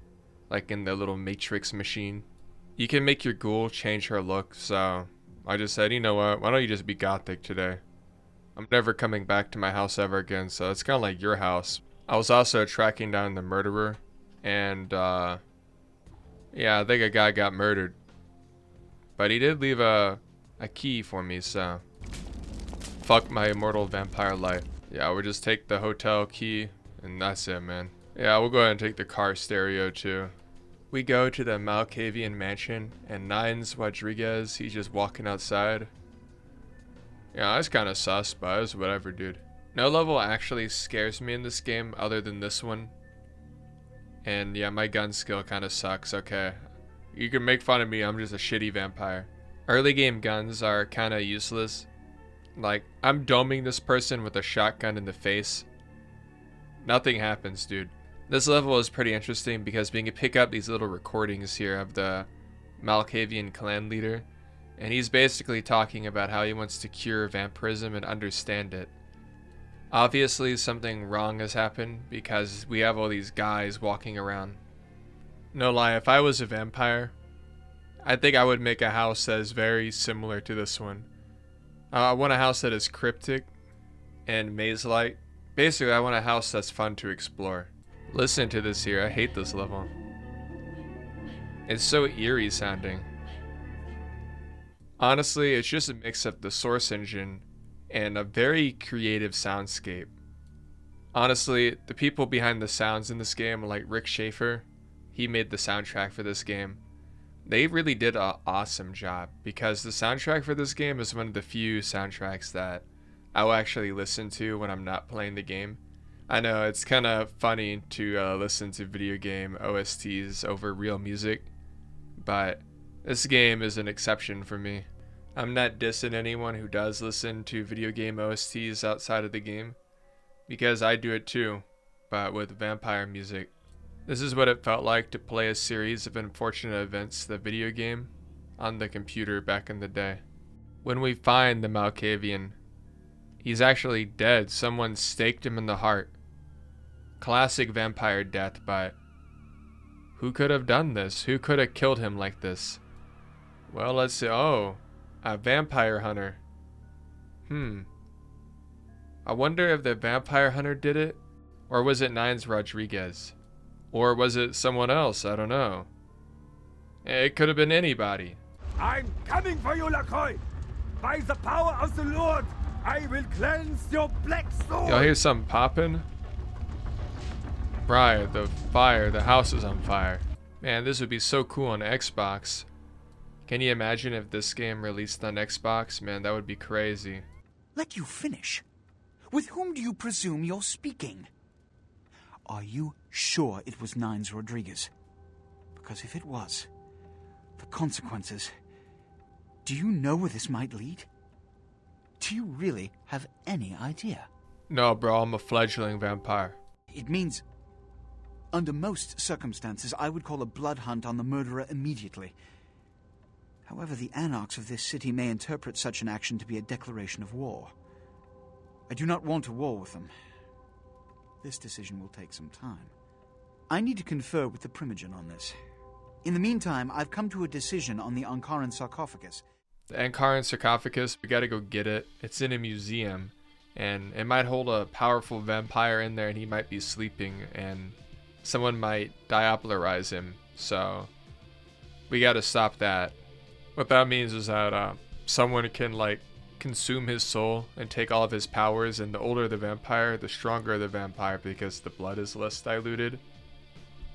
like in the little Matrix machine. You can make your ghoul change her look, so I just said, you know what, why don't you just be gothic today? I'm never coming back to my house ever again, so it's kind of like your house. I was also tracking down the murderer, and yeah, I think a guy got murdered. But he did leave a key for me, so fuck my immortal vampire life. Yeah, we'll just take the hotel key, and that's it, man. Yeah, we'll go ahead and take the car stereo too. We go to the Malcavian mansion, and Nines Rodriguez, he's just walking outside. Yeah, that's kind of sus, but it's whatever, dude. No level actually scares me in this game other than this one. And yeah, my gun skill kind of sucks, okay. You can make fun of me, I'm just a shitty vampire. Early game guns are kind of useless. Like, I'm doming this person with a shotgun in the face. Nothing happens, dude. This level is pretty interesting because we can pick up these little recordings here of the Malcavian clan leader. And he's basically talking about how he wants to cure vampirism and understand it. Obviously something wrong has happened because we have all these guys walking around. No lie, if I was a vampire, I think I would make a house that is very similar to this one. I want a house that is cryptic and maze-like. Basically, I want a house that's fun to explore. Listen to this here, I hate this level. It's so eerie sounding. Honestly, it's just a mix of the Source Engine and a very creative soundscape. Honestly, the people behind the sounds in this game, like Rick Schaefer, he made the soundtrack for this game. They really did an awesome job because the soundtrack for this game is one of the few soundtracks that I'll actually listen to when I'm not playing the game. I know it's kind of funny to listen to video game OSTs over real music, but this game is an exception for me. I'm not dissing anyone who does listen to video game OSTs outside of the game, because I do it too, but with vampire music. This is what it felt like to play a series of unfortunate events, the video game, on the computer back in the day. When we find the Malcavian, he's actually dead. Someone staked him in the heart. Classic vampire death, but who could have done this? Who could have killed him like this? Well, let's see. Oh, a vampire hunter. I wonder if the vampire hunter did it, or was it Nines Rodriguez? Or was it someone else? I don't know. It could have been anybody. I'm coming for you, LaCroix! By the power of the Lord, I will cleanse your black sword! Y'all hear something popping? Right, the fire, the house is on fire. Man, this would be so cool on Xbox. Can you imagine if this game released on Xbox? Man, that would be crazy. Let you finish. With whom do you presume you're speaking? Are you sure it was Nines Rodriguez? Because if it was, the consequences... Do you know where this might lead? Do you really have any idea? No, bro, I'm a fledgling vampire. It means, under most circumstances, I would call a blood hunt on the murderer immediately. However, the anarchs of this city may interpret such an action to be a declaration of war. I do not want a war with them. This decision will take some time. I need to confer with the Primogen on this. In the meantime, I've come to a decision on the Ankaran sarcophagus. The Ankaran sarcophagus, we gotta go get it. It's in a museum, and it might hold a powerful vampire in there, and he might be sleeping, and someone might diabolarize him, so we gotta stop that. What that means is that someone can, like, consume his soul and take all of his powers, and the older the vampire, the stronger the vampire, because the blood is less diluted.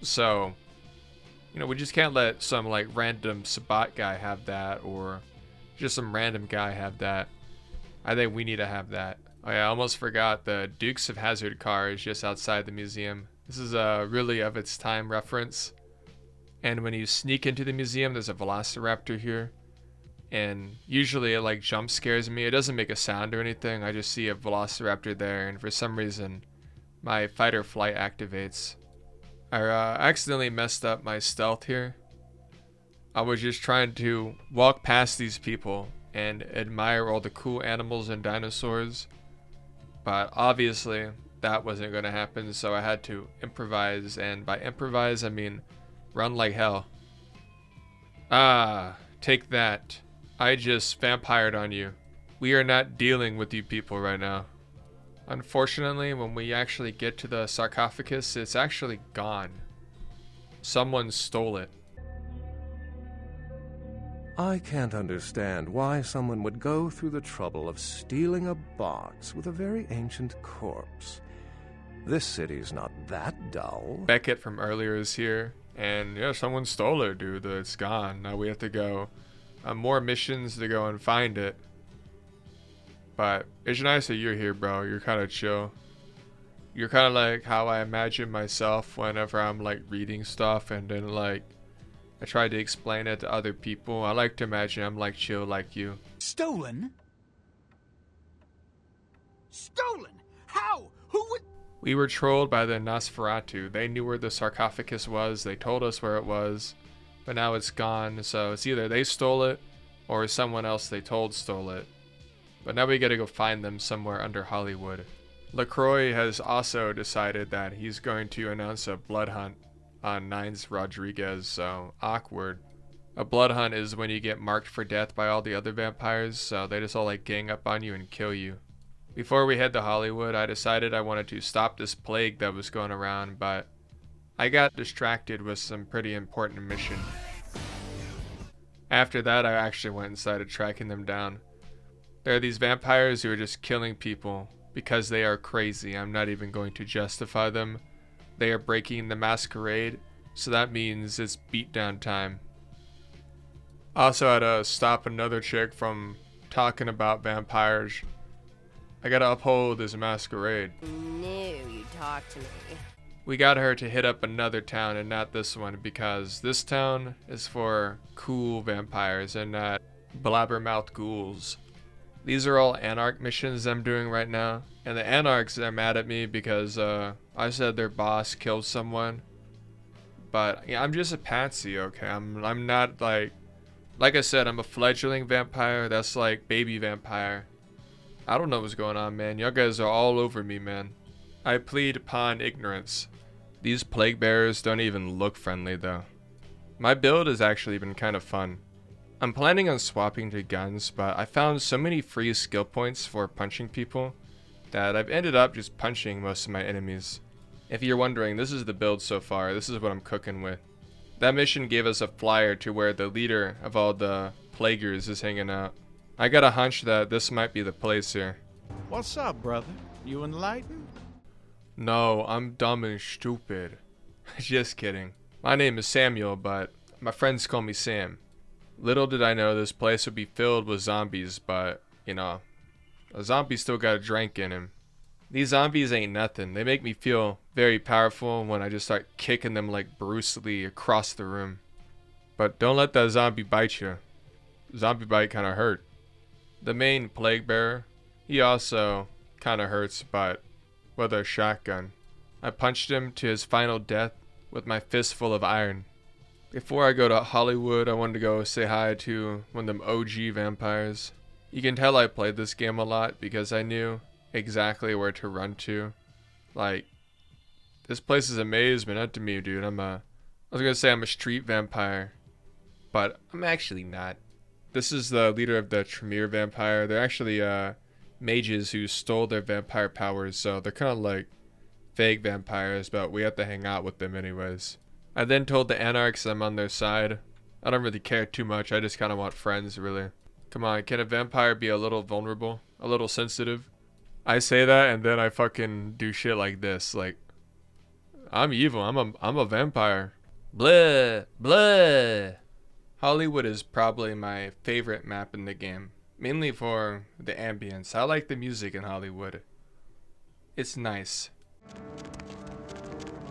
So, you know, we just can't let some, like, random Sabbat guy have that, or just some random guy have that. I think we need to have that. Oh yeah, I almost forgot, the Dukes of Hazzard car is just outside the museum. This is a really of its time reference. And when you sneak into the museum, there's a velociraptor here. And usually it, like, jump scares me. It doesn't make a sound or anything. I just see a velociraptor there, and for some reason my fight or flight activates. I accidentally messed up my stealth here. I was just trying to walk past these people and admire all the cool animals and dinosaurs, but obviously that wasn't going to happen, so I had to improvise, and by improvise I mean run like hell. Ah, take that. I just vampired on you. We are not dealing with you people right now. Unfortunately, when we actually get to the sarcophagus, it's actually gone. Someone stole it. I can't understand why someone would go through the trouble of stealing a box with a very ancient corpse. This city's not that dull. Beckett from earlier is here, and yeah, someone stole it, dude. It's gone. Now we have to go on more missions to go and find it. But it's nice that you're here, bro. You're kind of chill. You're kind of like how I imagine myself whenever I'm, like, reading stuff, and then, like, I try to explain it to other people. I like to imagine I'm, like, chill like you. Stolen? Stolen? How? Who would... We were trolled by the Nosferatu. They knew where the sarcophagus was. They told us where it was. But now it's gone. So it's either they stole it or someone else they told stole it. But now we gotta go find them somewhere under Hollywood. LaCroix has also decided that he's going to announce a blood hunt on Nines Rodriguez, so awkward. A blood hunt is when you get marked for death by all the other vampires, so they just all, like, gang up on you and kill you. Before we head to Hollywood, I decided I wanted to stop this plague that was going around, but I got distracted with some pretty important mission. After that, I actually went and started tracking them down. There are these vampires who are just killing people because they are crazy. I'm not even going to justify them. They are breaking the Masquerade, so that means it's beatdown time. Also had to stop another chick from talking about vampires. I gotta uphold this Masquerade. No, you talk to me. We got her to hit up another town and not this one, because this town is for cool vampires and not blabbermouth ghouls. These are all Anarch missions I'm doing right now, and the Anarchs are mad at me because I said their boss killed someone, but yeah, I'm just a patsy, okay? I'm not like I said, I'm a fledgling vampire. That's like baby vampire. I don't know what's going on, man. Y'all guys are all over me, man. I plead upon ignorance. These plague bearers don't even look friendly, though. My build has actually been kind of fun. I'm planning on swapping to guns, but I found so many free skill points for punching people that I've ended up just punching most of my enemies. If you're wondering, this is the build so far. This is what I'm cooking with. That mission gave us a flyer to where the leader of all the plaguers is hanging out. I got a hunch that this might be the place here. What's up, brother? You enlightened? No, I'm dumb and stupid. Just kidding. My name is Samuel, but my friends call me Sam. Little did I know this place would be filled with zombies, but, you know, a zombie still got a drink in him. These zombies ain't nothing. They make me feel very powerful when I just start kicking them like Bruce Lee across the room. But don't let that zombie bite you. Zombie bite kinda hurt. The main plague bearer, he also kinda hurts, but with a shotgun. I punched him to his final death with my fistful of iron. Before I go to Hollywood, I wanted to go say hi to one of them OG vampires. You can tell I played this game a lot because I knew exactly where to run to. Like, this place is a maze, but not to me, dude. I was gonna say I'm a street vampire, but I'm actually not. This is the leader of the Tremere vampire. They're actually mages who stole their vampire powers, so they're kind of like fake vampires, but we have to hang out with them anyways. I then told the anarchs I'm on their side. I don't really care too much. I just kind of want friends, really. Come on, can a vampire be a little vulnerable? A little sensitive? I say that and then I fucking do shit like this. Like, I'm evil. I'm a vampire. Blah, blah. Hollywood is probably my favorite map in the game. Mainly for the ambience. I like the music in Hollywood. It's nice.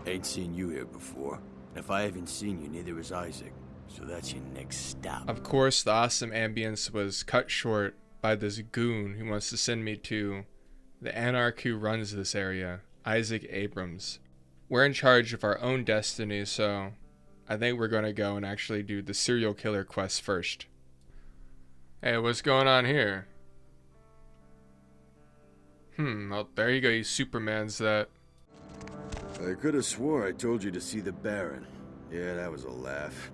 Ain't seen you here before. If I haven't seen you, neither has Isaac. So that's your next stop. Of course, the awesome ambience was cut short by this goon who wants to send me to the anarch who runs this area, Isaac Abrams. We're in charge of our own destiny, so I think we're going to go and actually do the serial killer quest first. Hey, what's going on here? Well, there you go, you Supermans that. I could have swore I told you to see the Baron. Yeah, that was a laugh.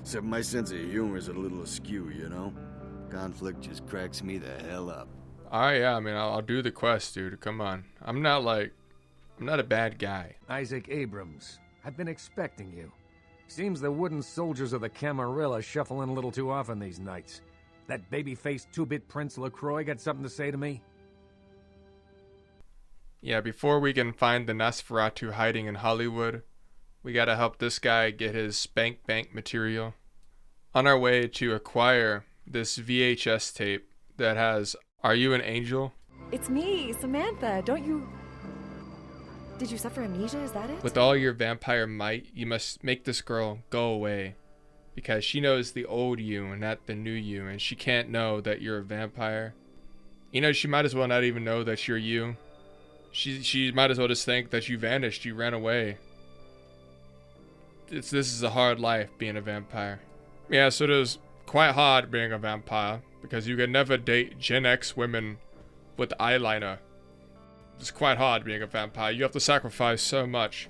Except my sense of humor is a little askew, you know? Conflict just cracks me the hell up. Alright, yeah, I mean, I'll do the quest, dude. Come on. I'm not a bad guy. Isaac Abrams, I've been expecting you. Seems the wooden soldiers of the Camarilla shuffle in a little too often these nights. That baby-faced two-bit Prince LaCroix got something to say to me? Yeah, before we can find the Nosferatu hiding in Hollywood, we gotta help this guy get his spank bank material. On our way to acquire this VHS tape that has Are You an Angel? It's me, Samantha. Don't you... Did you suffer amnesia? Is that it? With all your vampire might, you must make this girl go away. Because she knows the old you and not the new you, and she can't know that you're a vampire. You know, she might as well not even know that you're you. She might as well just think that you vanished, you ran away. This is a hard life, being a vampire. Yeah, so it is quite hard being a vampire, because you can never date Gen X women with eyeliner. It's quite hard being a vampire. You have to sacrifice so much.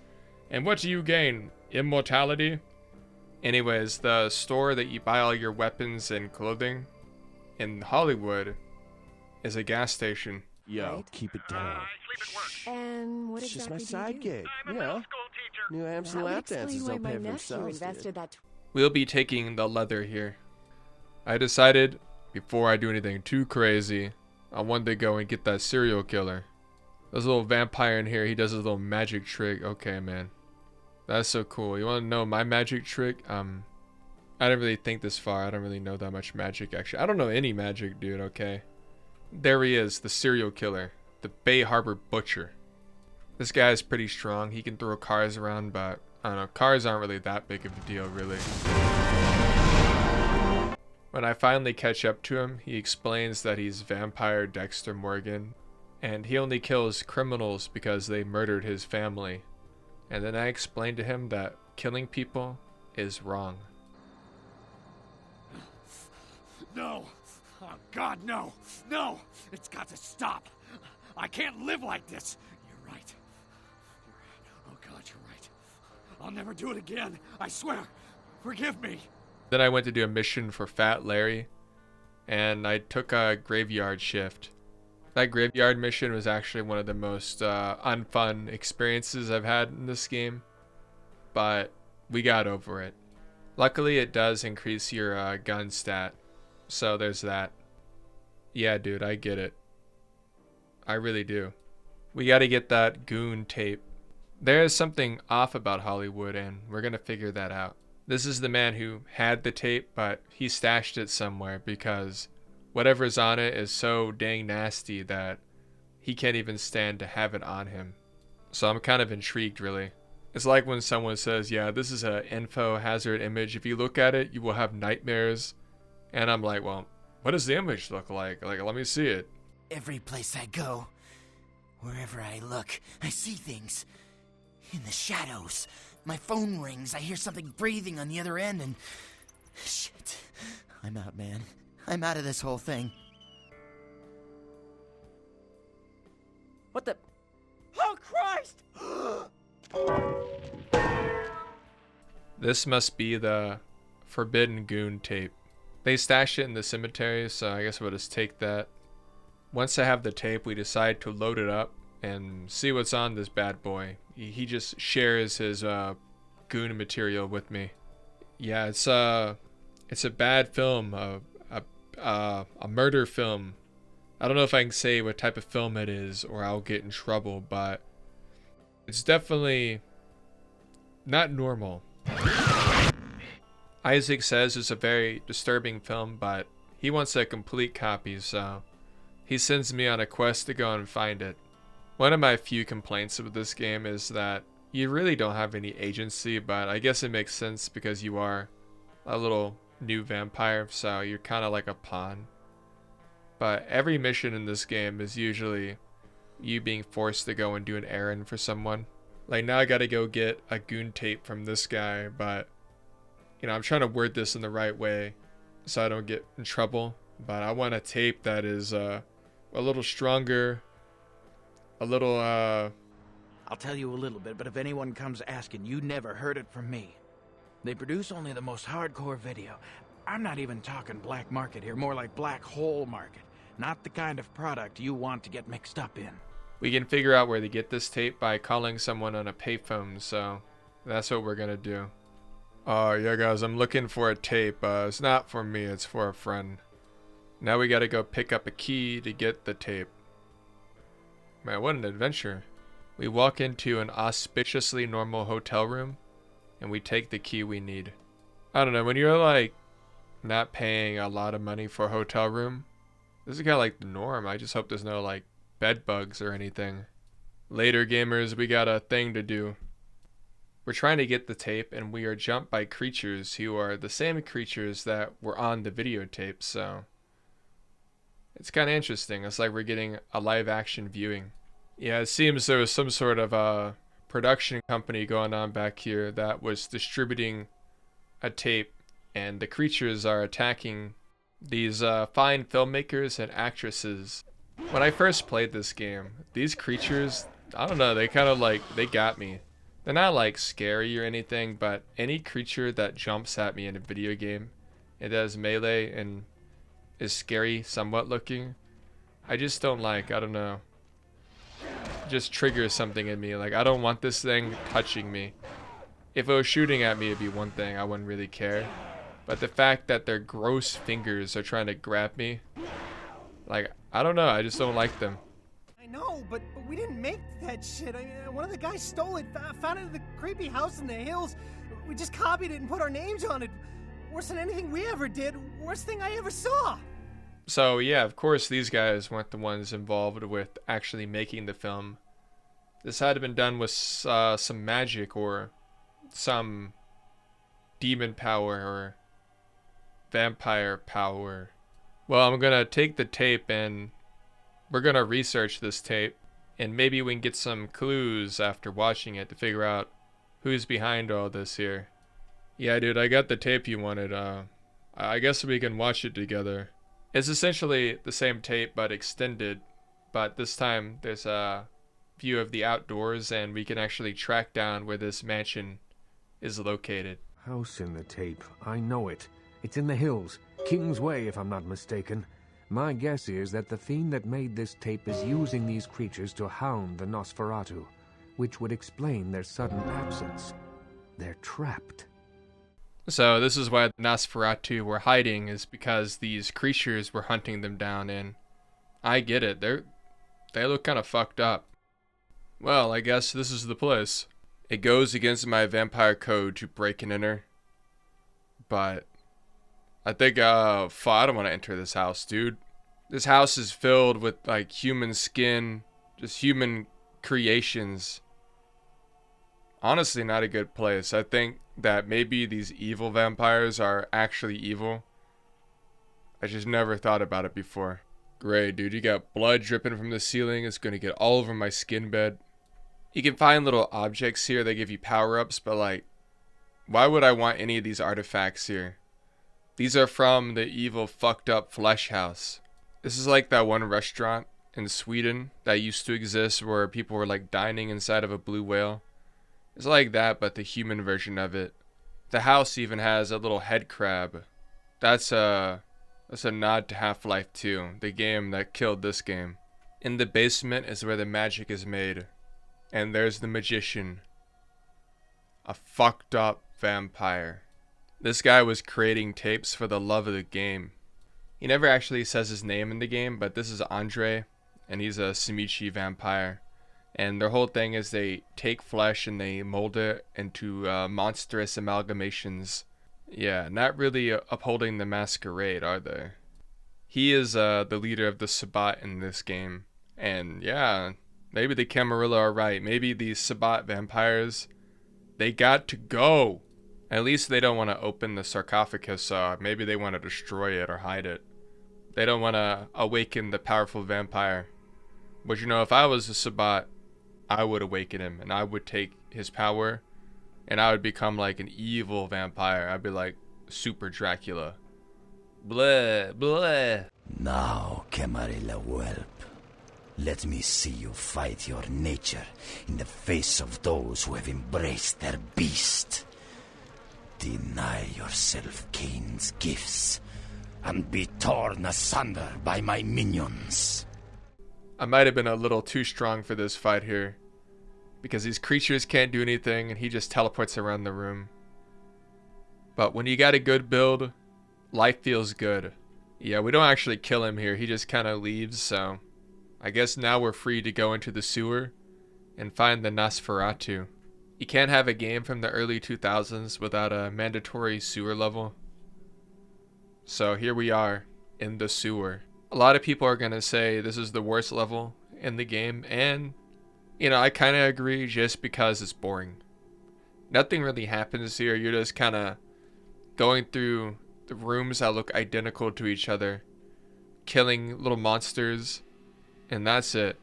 And what do you gain? Immortality? Anyways, the store that you buy all your weapons and clothing in Hollywood is a gas station. Yo, right. Keep it down. And what it's exactly just my side gig, you know. New amps and lap dances don't pay for themselves. We'll be taking the leather here. I decided, before I do anything too crazy, I wanted to go and get that serial killer. There's a little vampire in here, he does a little magic trick. Okay, man. That's so cool. You want to know my magic trick? I didn't really think this far. I don't really know that much magic, actually. I don't know any magic, dude, okay? There he is, the serial killer. The Bay Harbor Butcher. This guy is pretty strong. He can throw cars around, but I don't know. Cars aren't really that big of a deal, really. When I finally catch up to him, he explains that he's vampire Dexter Morgan, and he only kills criminals because they murdered his family. And then I explained to him that killing people is wrong. No! Oh, God, no! No! It's got to stop! I can't live like this! You're right. Oh, God, you're right. I'll never do it again. I swear. Forgive me. Then I went to do a mission for Fat Larry, and I took a graveyard shift. That graveyard mission was actually one of the most unfun experiences I've had in this game, but we got over it. Luckily, it does increase your gun stat, so there's that. Yeah, dude, I get it. I really do. We gotta get that goon tape. There is something off about Hollywood, and we're gonna figure that out. This is the man who had the tape, but he stashed it somewhere because whatever's on it is so dang nasty that he can't even stand to have it on him. So I'm kind of intrigued, really. It's like when someone says, yeah, this is an info hazard image. If you look at it, you will have nightmares. And I'm like, well, what does the image look like? Like, let me see it. Every place I go, wherever I look, I see things. In the shadows. My phone rings, I hear something breathing on the other end, and... Shit. I'm out, man. I'm out of this whole thing. What the... Oh, Christ! This must be the Forbidden Goon tape. They stashed it in the cemetery, so I guess we'll just take that. Once I have the tape, we decide to load it up and see what's on this bad boy. He just shares his goon material with me. Yeah, it's a bad film, a murder film. I don't know if I can say what type of film it is or I'll get in trouble, but it's definitely not normal. Isaac says it's a very disturbing film, but he wants a complete copy, so he sends me on a quest to go and find it. One of my few complaints with this game is that you really don't have any agency, but I guess it makes sense because you are a little new vampire, so you're kind of like a pawn. But every mission in this game is usually you being forced to go and do an errand for someone. Like now I gotta go get a goon tape from this guy, but you know, I'm trying to word this in the right way so I don't get in trouble. But I want a tape that is a little stronger, a little I'll tell you a little bit, but if anyone comes asking, you never heard it from me. They produce only the most hardcore video. I'm not even talking black market here, more like black hole market. Not the kind of product you want to get mixed up in. We can figure out where to get this tape by calling someone on a payphone, so that's what we're gonna do. Yeah guys, I'm looking for a tape. It's not for me, it's for a friend. Now we gotta go pick up a key to get the tape. Man, what an adventure. We walk into an auspiciously normal hotel room, and we take the key we need. I don't know, when you're like not paying a lot of money for a hotel room, this is kind of like the norm. I just hope there's no like bed bugs or anything. Later gamers, we got a thing to do. We're trying to get the tape, and we are jumped by creatures who are the same creatures that were on the videotape, so it's kind of interesting. It's like we're getting a live action viewing. Yeah, it seems there was some sort of a production company going on back here that was distributing a tape, and the creatures are attacking these fine filmmakers and actresses. When I first played this game, these creatures, I don't know, they kind of like, they got me. They're not like scary or anything, but any creature that jumps at me in a video game, it does melee and is scary somewhat looking, I just don't like. I don't know. It just triggers something in me. Like, I don't want this thing touching me. If it was shooting at me, it'd be one thing. I wouldn't really care. But the fact that their gross fingers are trying to grab me, like, I don't know. I just don't like them. I know, but we didn't make that shit. One of the guys stole it, found it in the creepy house in the hills. We just copied it and put our names on it. Worse than anything we ever did. Worst thing I ever saw. So yeah, of course these guys weren't the ones involved with actually making the film. This had been done with some magic or some demon power or vampire power. Well, I'm gonna take the tape and we're gonna research this tape, and maybe we can get some clues after watching it to figure out who's behind all this here. Yeah, dude, I got the tape you wanted. I guess we can watch it together. It's essentially the same tape, but extended. But this time, there's a view of the outdoors, and we can actually track down where this mansion is located. House in the tape. I know it. It's in the hills. King's Way, if I'm not mistaken. My guess is that the fiend that made this tape is using these creatures to hound the Nosferatu, which would explain their sudden absence. They're trapped. So this is why the Nosferatu were hiding, is because these creatures were hunting them down, and I get it. They look kind of fucked up. Well, I guess this is the place. It goes against my vampire code to break and enter, but I think, I don't want to enter this house, dude. This house is filled with, like, human skin, just human creations. Honestly, not a good place. I think that maybe these evil vampires are actually evil. I just never thought about it before. Great, dude. You got blood dripping from the ceiling. It's going to get all over my skin bed. You can find little objects here that give you power-ups, but, like, why would I want any of these artifacts here? These are from the evil, fucked up flesh house. This is like that one restaurant in Sweden that used to exist where people were, like, dining inside of a blue whale. It's like that, but the human version of it. The house even has a little head crab. That's a nod to Half-Life 2, the game that killed this game. In the basement is where the magic is made. And there's the magician. A fucked up vampire. This guy was creating tapes for the love of the game. He never actually says his name in the game, but this is Andre, and he's a Simichi vampire. And their whole thing is they take flesh and they mold it into monstrous amalgamations. Yeah, not really upholding the masquerade, are they? He is the leader of the Sabbat in this game. And yeah, maybe the Camarilla are right. Maybe these Sabbat vampires, they got to go. At least they don't want to open the sarcophagus. Maybe they want to destroy it or hide it. They don't want to awaken the powerful vampire. But you know, if I was a Sabbat, I would awaken him, and I would take his power, and I would become like an evil vampire. I'd be like Super Dracula. Bleh, bleh. Now, Camarilla whelp, let me see you fight your nature in the face of those who have embraced their beast. Deny yourself Cain's gifts, and be torn asunder by my minions. I might have been a little too strong for this fight here, because these creatures can't do anything and he just teleports around the room. But when you got a good build, life feels good. Yeah, we don't actually kill him here, he just kind of leaves, so I guess now we're free to go into the sewer and find the Nosferatu. You can't have a game from the early 2000s without a mandatory sewer level. So here we are in the sewer. A lot of people are going to say this is the worst level in the game, and you know, I kind of agree just because it's boring. Nothing really happens here. You're just kind of going through the rooms that look identical to each other, killing little monsters, and that's it.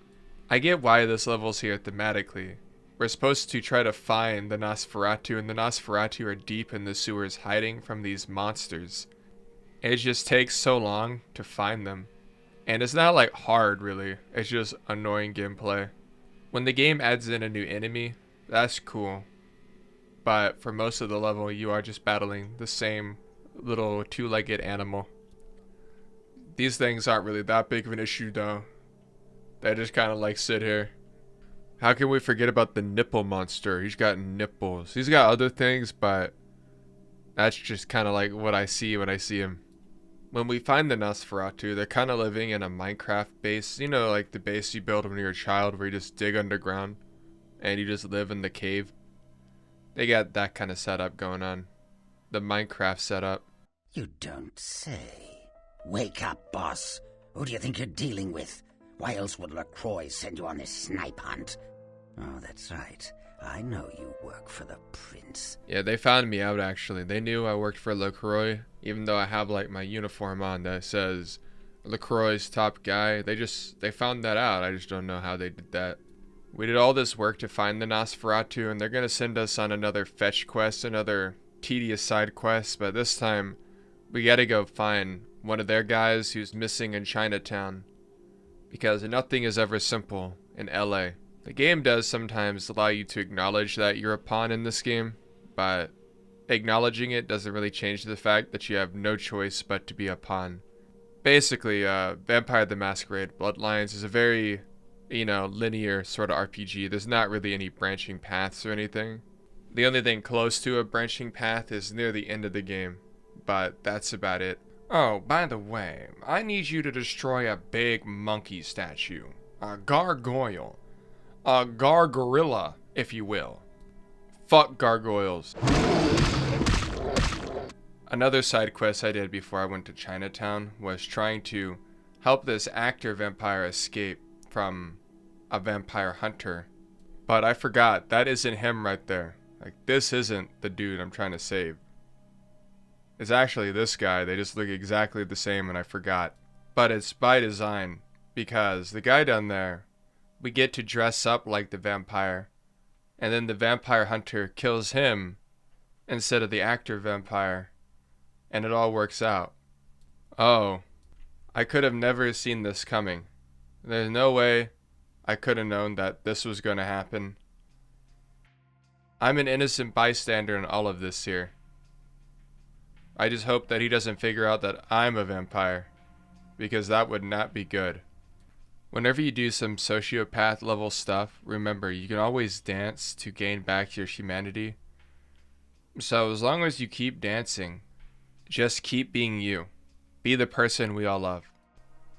I get why this level's here thematically. We're supposed to try to find the Nosferatu, and the Nosferatu are deep in the sewers hiding from these monsters. It just takes so long to find them. And it's not like hard really, it's just annoying gameplay. When the game adds in a new enemy, that's cool. But for most of the level, you are just battling the same little two-legged animal. These things aren't really that big of an issue though. They just kind of like sit here. How can we forget about the nipple monster? He's got nipples. He's got other things, but that's just kind of like what I see when I see him. When we find the Nosferatu, they're kind of living in a Minecraft base. You know, like the base you build when you're a child where you just dig underground and you just live in the cave. They got that kind of setup going on. The Minecraft setup. You don't say. Wake up, boss. Who do you think you're dealing with? Why else would LaCroix send you on this snipe hunt? Oh, that's right. I know you work for the prince. Yeah, they found me out actually. They knew I worked for LaCroix, even though I have like my uniform on that says LaCroix's top guy. They found that out. I just don't know how they did that. We did all this work to find the Nosferatu, and they're gonna send us on another fetch quest, another tedious side quest, but this time we gotta go find one of their guys who's missing in Chinatown, because nothing is ever simple in LA. The game does sometimes allow you to acknowledge that you're a pawn in this game, but acknowledging it doesn't really change the fact that you have no choice but to be a pawn. Basically, Vampire the Masquerade Bloodlines is a very, linear sort of RPG. There's not really any branching paths or anything. The only thing close to a branching path is near the end of the game, but that's about it. Oh, by the way, I need you to destroy a big monkey statue. A gargoyle. A gargorilla, if you will. Fuck gargoyles. Another side quest I did before I went to Chinatown was trying to help this actor vampire escape from a vampire hunter. But I forgot, that isn't him right there. Like, this isn't the dude I'm trying to save. It's actually this guy. They just look exactly the same and I forgot. But it's by design, because the guy down there, we get to dress up like the vampire, and then the vampire hunter kills him instead of the actor vampire, and it all works out. Oh, I could have never seen this coming. There's no way I could have known that this was going to happen. I'm an innocent bystander in all of this here. I just hope that he doesn't figure out that I'm a vampire, because that would not be good. Whenever you do some sociopath level stuff, remember, you can always dance to gain back your humanity. So as long as you keep dancing, just keep being you. Be the person we all love.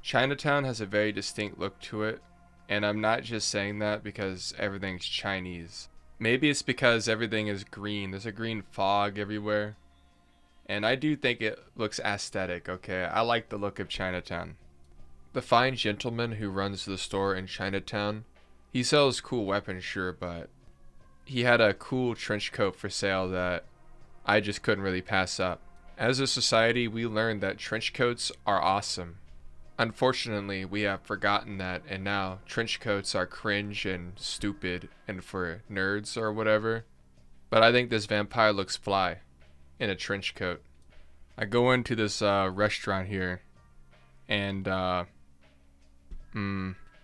Chinatown has a very distinct look to it, and I'm not just saying that because everything's Chinese. Maybe it's because everything is green. There's a green fog everywhere. And I do think it looks aesthetic, okay? I like the look of Chinatown. The fine gentleman who runs the store in Chinatown, he sells cool weapons, sure, but he had a cool trench coat for sale that I just couldn't really pass up. As a society, we learned that trench coats are awesome. Unfortunately, we have forgotten that, and now trench coats are cringe and stupid and for nerds or whatever. But I think this vampire looks fly in a trench coat. I go into this restaurant here, and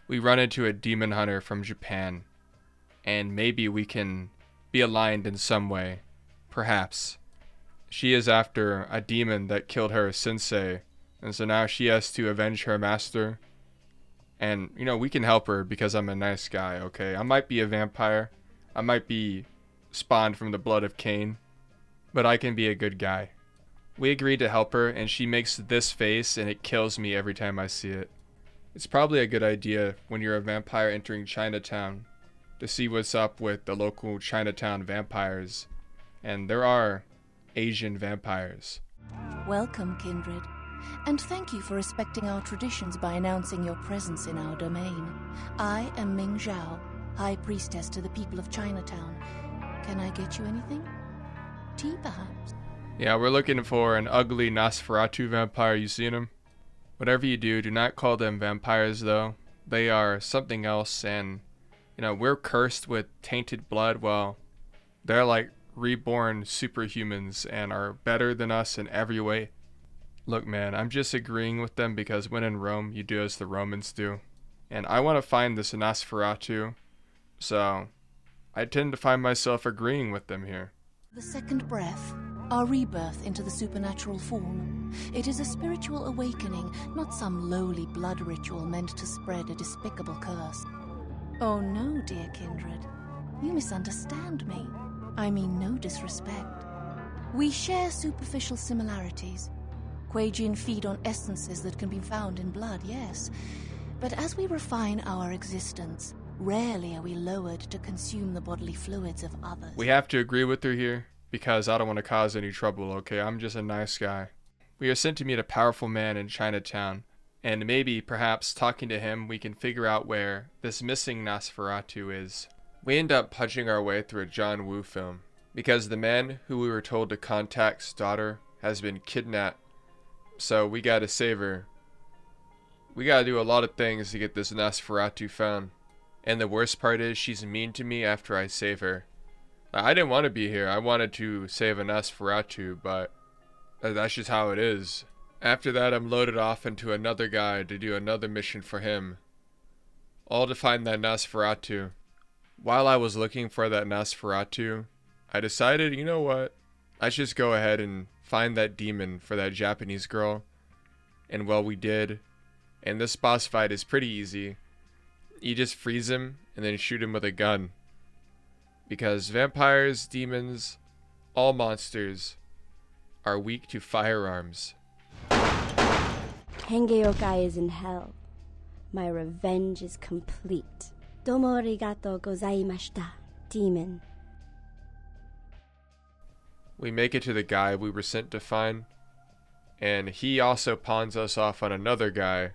we run into a demon hunter from Japan, and maybe we can be aligned in some way. Perhaps. She is after a demon that killed her sensei, and so now she has to avenge her master. And, we can help her because I'm a nice guy, okay? I might be a vampire. I might be spawned from the blood of Cain, but I can be a good guy. We agreed to help her, and she makes this face, and it kills me every time I see it. It's probably a good idea when you're a vampire entering Chinatown to see what's up with the local Chinatown vampires. And there are Asian vampires. Welcome, kindred. And thank you for respecting our traditions by announcing your presence in our domain. I am Ming Zhao, High Priestess to the people of Chinatown. Can I get you anything? Tea, perhaps? Yeah, we're looking for an ugly Nosferatu vampire. You seen him? Whatever you do not call them vampires, though. They are something else, and, we're cursed with tainted blood. Well, they're like reborn superhumans and are better than us in every way. Look, man, I'm just agreeing with them because when in Rome, you do as the Romans do. And I want to find this Nosferatu, so I tend to find myself agreeing with them here. The second breath, our rebirth into the supernatural form. It is a spiritual awakening, not some lowly blood ritual meant to spread a despicable curse. Oh no, dear kindred. You misunderstand me. I mean no disrespect. We share superficial similarities. Quagian feed on essences that can be found in blood, yes. But as we refine our existence, rarely are we lowered to consume the bodily fluids of others. We have to agree with her here, because I don't want to cause any trouble, okay? I'm just a nice guy. We are sent to meet a powerful man in Chinatown, and maybe, perhaps, talking to him, we can figure out where this missing Nosferatu is. We end up punching our way through a John Woo film, because the man who we were told to contact's daughter has been kidnapped, so we gotta save her. We gotta do a lot of things to get this Nosferatu found, And the worst part is she's mean to me after I save her. I didn't want to be here. I wanted to save a Nosferatu, but that's just how it is. After that, I'm loaded off into another guy to do another mission for him. All to find that Nosferatu. While I was looking for that Nosferatu, I decided, you know what? I should just go ahead and find that demon for that Japanese girl. And well, we did. And this boss fight is pretty easy. You just freeze him and then shoot him with a gun. Because vampires, demons, all monsters are weak to firearms. Hengeyokai is in hell. My revenge is complete. Domo arigato gozaimashita, demon. We make it to the guy we were sent to find. And he also pawns us off on another guy.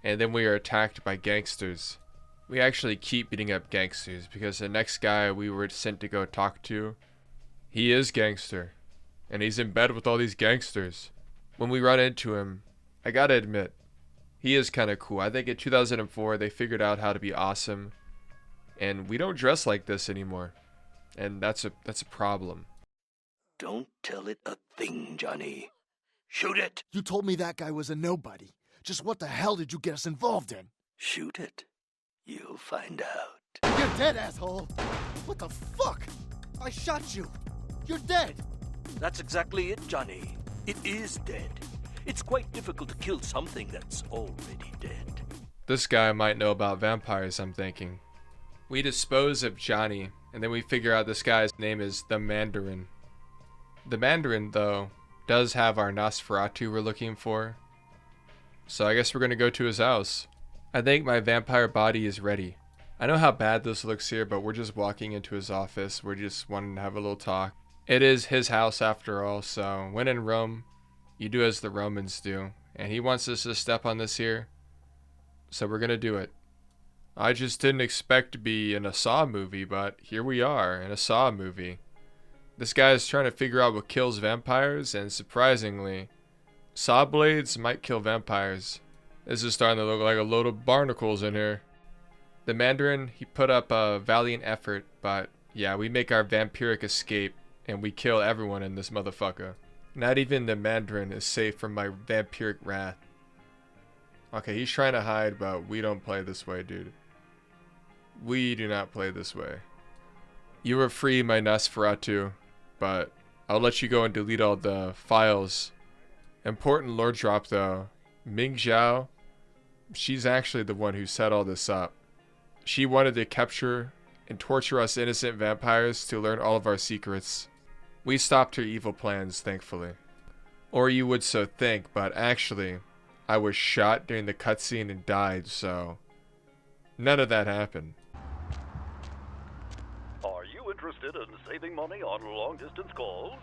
And then we are attacked by gangsters. We actually keep beating up gangsters because the next guy we were sent to go talk to, he is gangster. And he's in bed with all these gangsters. When we run into him, I gotta admit, he is kind of cool. I think in 2004 they figured out how to be awesome. And we don't dress like this anymore. And that's a problem. Don't tell it a thing, Johnny. Shoot it! You told me that guy was a nobody. Just what the hell did you get us involved in? Shoot it. You'll find out. You're dead, asshole! What the fuck? I shot you! You're dead! That's exactly it, Johnny. It is dead. It's quite difficult to kill something that's already dead. This guy might know about vampires, I'm thinking. We dispose of Johnny, and then we figure out this guy's name is the Mandarin. The Mandarin, though, does have our Nosferatu we're looking for. So I guess we're going to go to his house. I think my vampire body is ready. I know how bad this looks here, but we're just walking into his office. We're just wanting to have a little talk. It is his house after all, so when in Rome, you do as the Romans do. And he wants us to step on this here, so we're going to do it. I just didn't expect to be in a Saw movie, but here we are in a Saw movie. This guy is trying to figure out what kills vampires, and surprisingly, saw blades might kill vampires. This is starting to look like a load of barnacles in here. The Mandarin, he put up a valiant effort, but yeah, we make our vampiric escape, and we kill everyone in this motherfucker. Not even the Mandarin is safe from my vampiric wrath. Okay, he's trying to hide, but we don't play this way, dude. We do not play this way. You were free, my Nosferatu, but I'll let you go and delete all the files. Important lore drop though. Ming Zhao, she's actually the one who set all this up. She wanted to capture and torture us innocent vampires to learn all of our secrets. We stopped her evil plans, thankfully. Or you would so think, but actually, I was shot during the cutscene and died, so none of that happened. Are you interested in saving money on long-distance calls?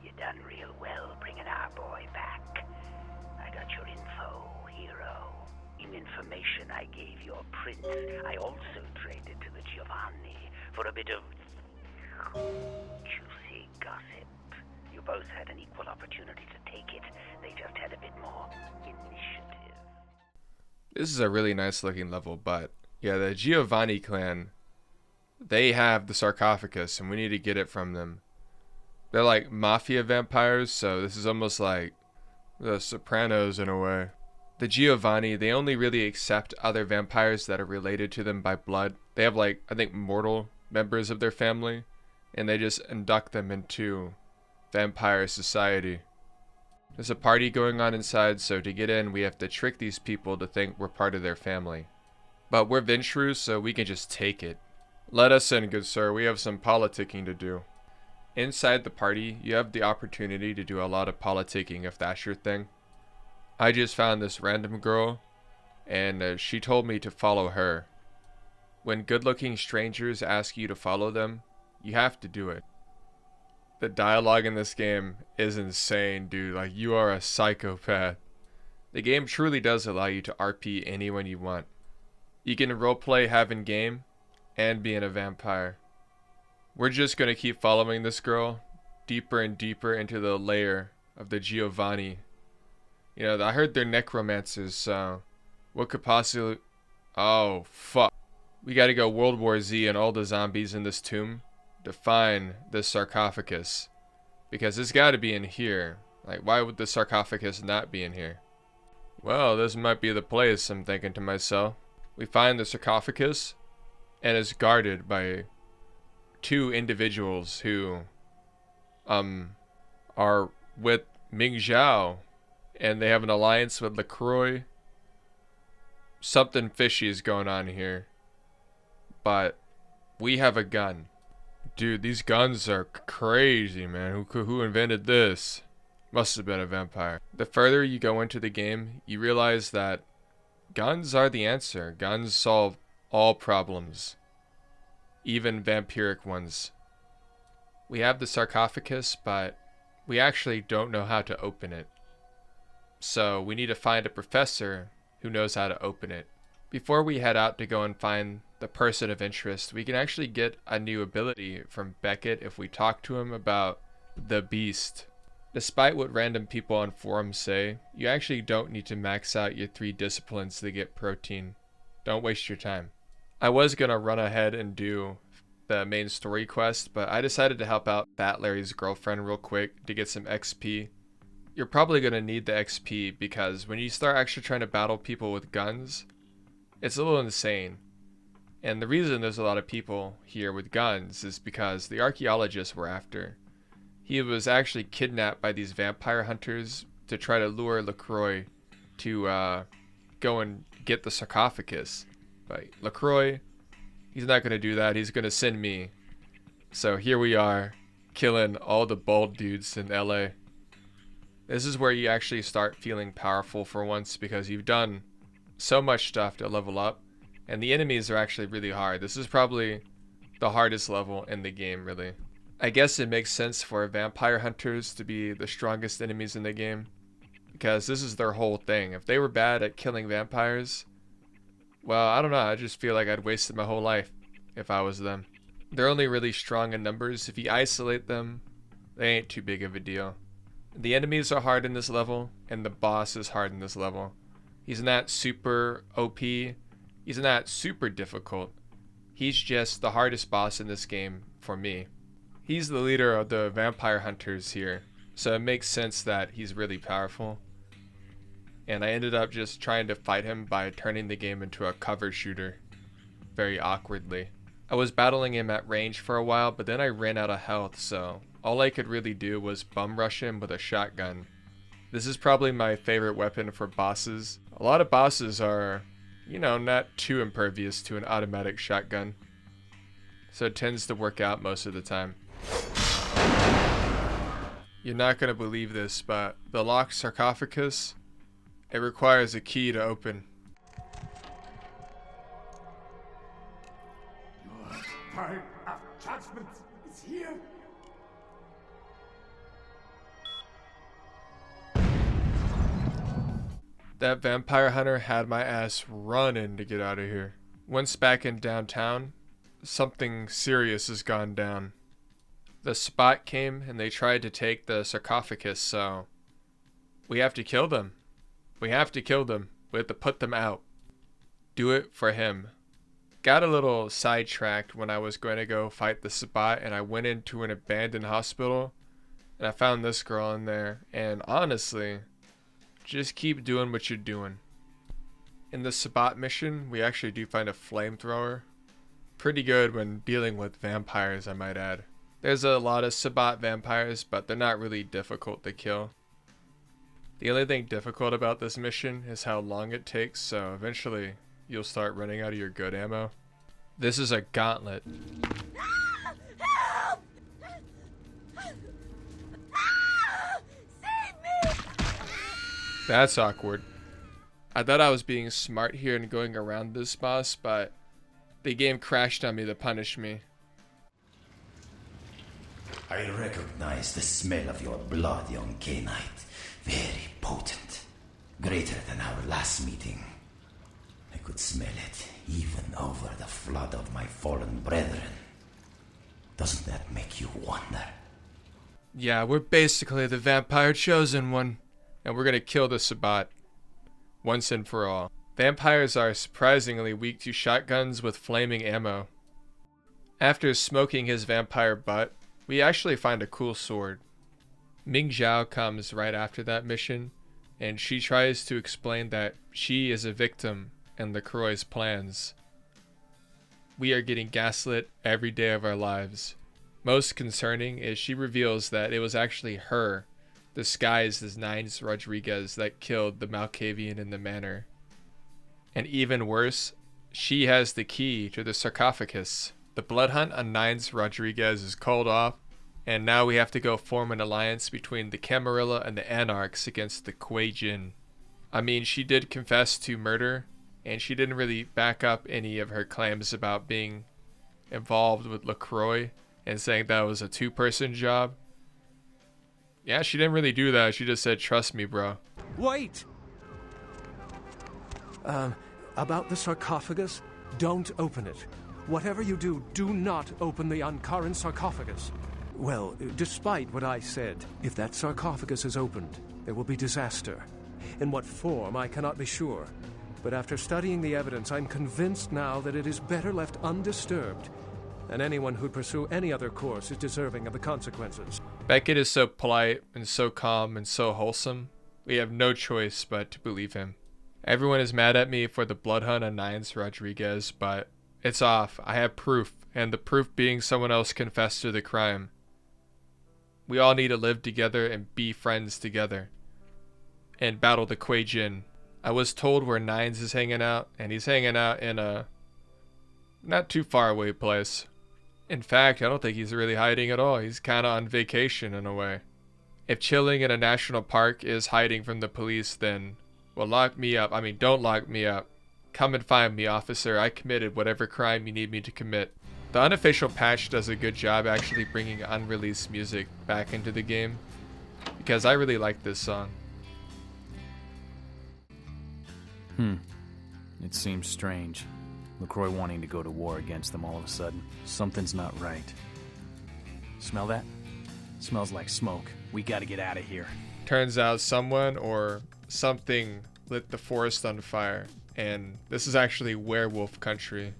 You done real well bringing our boy back. I got your info, hero. In information I gave your prince, I also traded to the Giovanni for a bit of juicy gossip. You both had an equal opportunity to take it. They just had a bit more initiative. This is a really nice looking level, but yeah, the Giovanni clan, they have the sarcophagus and we need to get it from them. They're like mafia vampires, so this is almost like the Sopranos in a way. The Giovanni, they only really accept other vampires that are related to them by blood. They have like, I think, mortal members of their family, and they just induct them into vampire society. There's a party going on inside, so to get in, we have to trick these people to think we're part of their family. But we're Ventrus, so we can just take it. Let us in, good sir. We have some politicking to do. Inside the party, you have the opportunity to do a lot of politicking if that's your thing. I just found this random girl, and she told me to follow her. When good-looking strangers ask you to follow them, you have to do it. The dialogue in this game is insane, dude. Like, you are a psychopath. The game truly does allow you to RP anyone you want. You can roleplay having game and being a vampire. We're just going to keep following this girl deeper and deeper into the lair of the Giovanni. You know, I heard they're necromancers, so what could possibly Oh, fuck. We gotta go World War Z and all the zombies in this tomb to find this sarcophagus. Because it's gotta be in here. Like, why would the sarcophagus not be in here? Well, this might be the place, I'm thinking to myself. We find the sarcophagus, and it's guarded by 2 individuals who, are with Ming Zhao, and they have an alliance with LaCroix. Something fishy is going on here. But we have a gun. Dude, these guns are crazy, man. Who invented this? Must have been a vampire. The further you go into the game, you realize that guns are the answer. Guns solve all problems, even vampiric ones. We have the sarcophagus, but we actually don't know how to open it. So we need to find a professor who knows how to open it. Before we head out to go and find the person of interest, we can actually get a new ability from Beckett if we talk to him about the beast. Despite what random people on forums say, you actually don't need to max out your 3 disciplines to get protein. Don't waste your time. I was gonna run ahead and do the main story quest, but I decided to help out Fat Larry's girlfriend real quick to get some XP. You're probably gonna need the XP because when you start actually trying to battle people with guns, it's a little insane. And the reason there's a lot of people here with guns is because the archaeologists we're after. He was actually kidnapped by these vampire hunters to try to lure LaCroix to go and get the sarcophagus. But LaCroix, he's not going to do that. He's going to send me. So here we are, killing all the bald dudes in LA. This is where you actually start feeling powerful for once because you've done so much stuff to level up. And the enemies are actually really hard. This is probably the hardest level in the game, really. I guess it makes sense for vampire hunters to be the strongest enemies in the game, because this is their whole thing. If they were bad at killing vampires, well, I don't know, I just feel like I'd wasted my whole life if I was them. They're only really strong in numbers. If you isolate them, they ain't too big of a deal. The enemies are hard in this level, and the boss is hard in this level. He's not super OP, he's not super difficult. He's just the hardest boss in this game for me. He's the leader of the vampire hunters here, so it makes sense that he's really powerful. And I ended up just trying to fight him by turning the game into a cover shooter, very awkwardly. I was battling him at range for a while, but then I ran out of health, so all I could really do was bum rush him with a shotgun. This is probably my favorite weapon for bosses. A lot of bosses are, you know, not too impervious to an automatic shotgun, so it tends to work out most of the time. You're not going to believe this, but the locked sarcophagus, it requires a key to open. Your time of judgment is here. That vampire hunter had my ass running to get out of here. Once back in downtown, something serious has gone down. The Sabbat came and they tried to take the sarcophagus, so we have to kill them. We have to kill them. We have to put them out. Do it for him. Got a little sidetracked when I was going to go fight the Sabbat, and I went into an abandoned hospital and I found this girl in there, and honestly, just keep doing what you're doing. In the Sabbat mission, we actually do find a flamethrower. Pretty good when dealing with vampires, I might add. There's a lot of Sabbat vampires, but they're not really difficult to kill. The only thing difficult about this mission is how long it takes, so eventually you'll start running out of your good ammo. This is a gauntlet. Help! Save me! That's awkward. I thought I was being smart here and going around this boss, but the game crashed on me to punish me. I recognize the smell of your blood, young K-Knight. Very potent. Greater than our last meeting. I could smell it even over the flood of my fallen brethren. Doesn't that make you wonder? Yeah, we're basically the vampire chosen one, and we're gonna kill the Sabbat once and for all. Vampires are surprisingly weak to shotguns with flaming ammo. After smoking his vampire butt, we actually find a cool sword. Ming Zhao comes right after that mission, and she tries to explain that she is a victim in LaCroix's plans. We are getting gaslit every day of our lives. Most concerning is she reveals that it was actually her, disguised as Nines Rodriguez, that killed the Malcavian in the manor. And even worse, she has the key to the sarcophagus. The blood hunt on Nines Rodriguez is called off, and now we have to go form an alliance between the Camarilla and the Anarchs against the Kuei Jin. I mean, she did confess to murder, and she didn't really back up any of her claims about being involved with LaCroix and saying that was a two-person job. Yeah, she didn't really do that. She just said, "Trust me, bro." Wait! About the sarcophagus, don't open it. Whatever you do, do not open the Ankaran sarcophagus. Well, despite what I said, if that sarcophagus is opened, there will be disaster. In what form, I cannot be sure. But after studying the evidence, I'm convinced now that it is better left undisturbed, and anyone who'd pursue any other course is deserving of the consequences. Beckett is so polite and so calm and so wholesome. We have no choice but to believe him. Everyone is mad at me for the blood hunt on Nines Rodriguez, but it's off. I have proof, and the proof being someone else confessed to the crime. We all need to live together and be friends together and battle the Kuei Jin. I was told where Nines is hanging out, and he's hanging out in a not too far away place. In fact, I don't think he's really hiding at all. He's kind of on vacation in a way. If chilling in a national park is hiding from the police, then, well, lock me up. I mean, don't lock me up. Come and find me, officer. I committed whatever crime you need me to commit. The unofficial patch does a good job actually bringing unreleased music back into the game, because I really like this song. It seems strange. LaCroix wanting to go to war against them all of a sudden. Something's not right. Smell that? Smells like smoke. We gotta get out of here. Turns out someone or something lit the forest on fire, and this is actually werewolf country,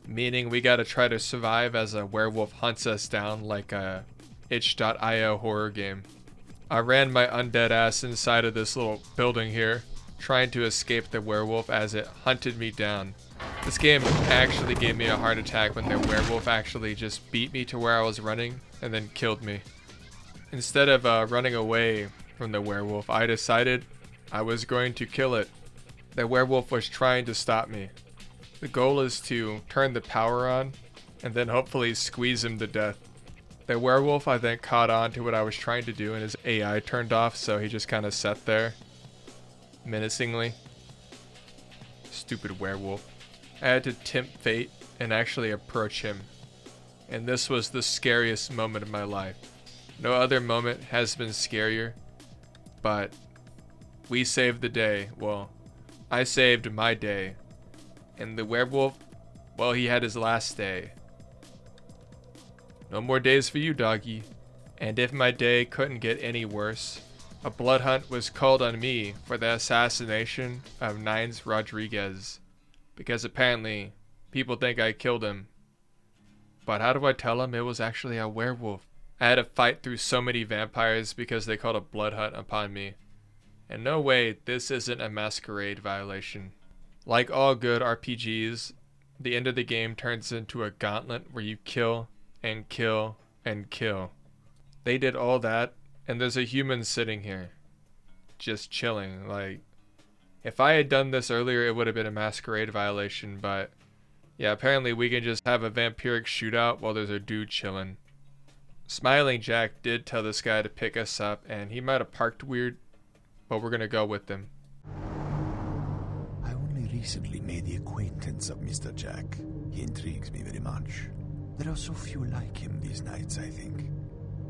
meaning we gotta try to survive as a werewolf hunts us down like a itch.io horror game. I ran my undead ass inside of this little building here, trying to escape the werewolf as it hunted me down. This game actually gave me a heart attack when the werewolf actually just beat me to where I was running and then killed me. Instead of running away from the werewolf, I decided I was going to kill it. The werewolf was trying to stop me. The goal is to turn the power on and then hopefully squeeze him to death. The werewolf, I think, caught on to what I was trying to do and his AI turned off, so he just kind of sat there menacingly. Stupid werewolf. I had to tempt fate and actually approach him. And this was the scariest moment of my life. No other moment has been scarier, but we saved the day. Well, I saved my day. And the werewolf, well, he had his last day. No more days for you, doggy. And if my day couldn't get any worse, a blood hunt was called on me for the assassination of Nines Rodriguez. Because apparently, people think I killed him. But how do I tell them it was actually a werewolf? I had to fight through so many vampires because they called a blood hunt upon me. And no way, this isn't a masquerade violation. Like all good RPGs, the end of the game turns into a gauntlet where you kill and kill and kill. They did all that, and there's a human sitting here, just chilling. Like, if I had done this earlier, it would have been a masquerade violation, but yeah, apparently we can just have a vampiric shootout while there's a dude chilling. Smiling Jack did tell this guy to pick us up, and he might have parked weird, but we're gonna go with him. I only recently made the acquaintance of Mr. Jack. He intrigues me very much. There are so few like him these nights, I think.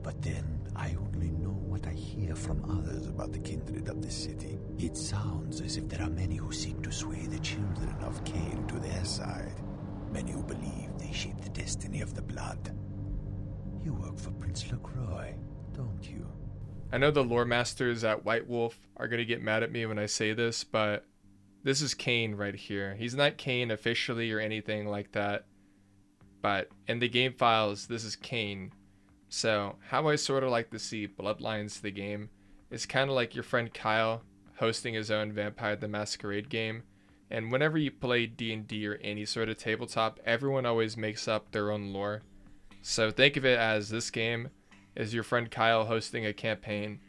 But then, I only know what I hear from others about the kindred of this city. It sounds as if there are many who seek to sway the children of Cain to their side. Many who believe they shape the destiny of the blood. You work for Prince LaCroix, don't you? I know the lore masters at White Wolf are going to get mad at me when I say this, but this is Kane right here. He's not Kane officially or anything like that, but in the game files, this is Kane. So how I sort of like to see Bloodlines the game is kind of like your friend Kyle hosting his own Vampire the Masquerade game. And whenever you play D&D or any sort of tabletop, everyone always makes up their own lore. So think of it as this game is your friend Kyle hosting a campaign,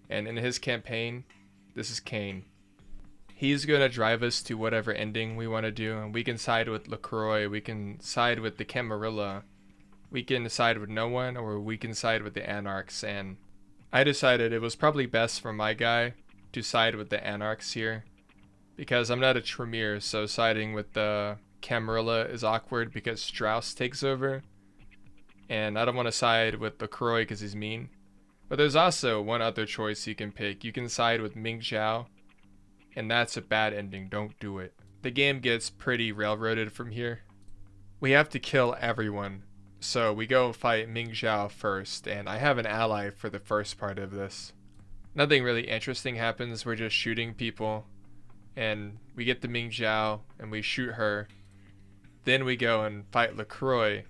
and in his campaign, this is Kane. He's going to drive us to whatever ending we want to do, and we can side with LaCroix, we can side with the Camarilla, we can side with no one, or we can side with the Anarchs. And I decided it was probably best for my guy to side with the Anarchs here, because I'm not a Tremere, so siding with the Camarilla is awkward because Strauss takes over, and I don't want to side with LaCroix because he's mean. But there's also one other choice you can pick. You can side with Ming Zhao, and that's a bad ending. Don't do it. The game gets pretty railroaded from here. We have to kill everyone, so we go fight Ming Zhao first, and I have an ally for the first part of this. Nothing really interesting happens. We're just shooting people, and we get to Ming Zhao and we shoot her. Then we go and fight LaCroix,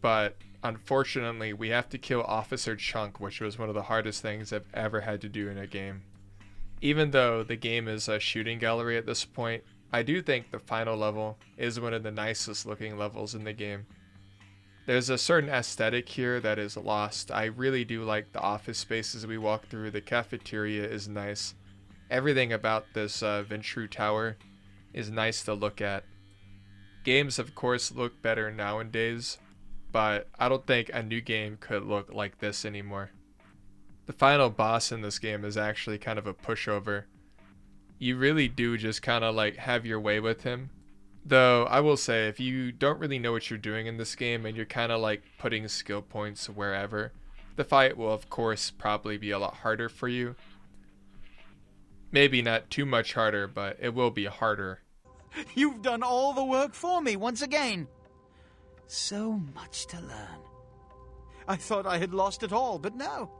but unfortunately we have to kill Officer Chunk, which was one of the hardest things I've ever had to do in a game. Even though the game is a shooting gallery at this point, I do think the final level is one of the nicest looking levels in the game. There's a certain aesthetic here that is lost. I really do like the office spaces we walk through. The cafeteria is nice. Everything about this Ventru Tower is nice to look at. Games of course look better nowadays, but I don't think a new game could look like this anymore. The final boss in this game is actually kind of a pushover. You really do just kind of like have your way with him. Though I will say, if you don't really know what you're doing in this game and you're kind of like putting skill points wherever, the fight will of course probably be a lot harder for you. Maybe not too much harder, but it will be harder. You've done all the work for me once again. So much to learn. I thought I had lost it all, but no.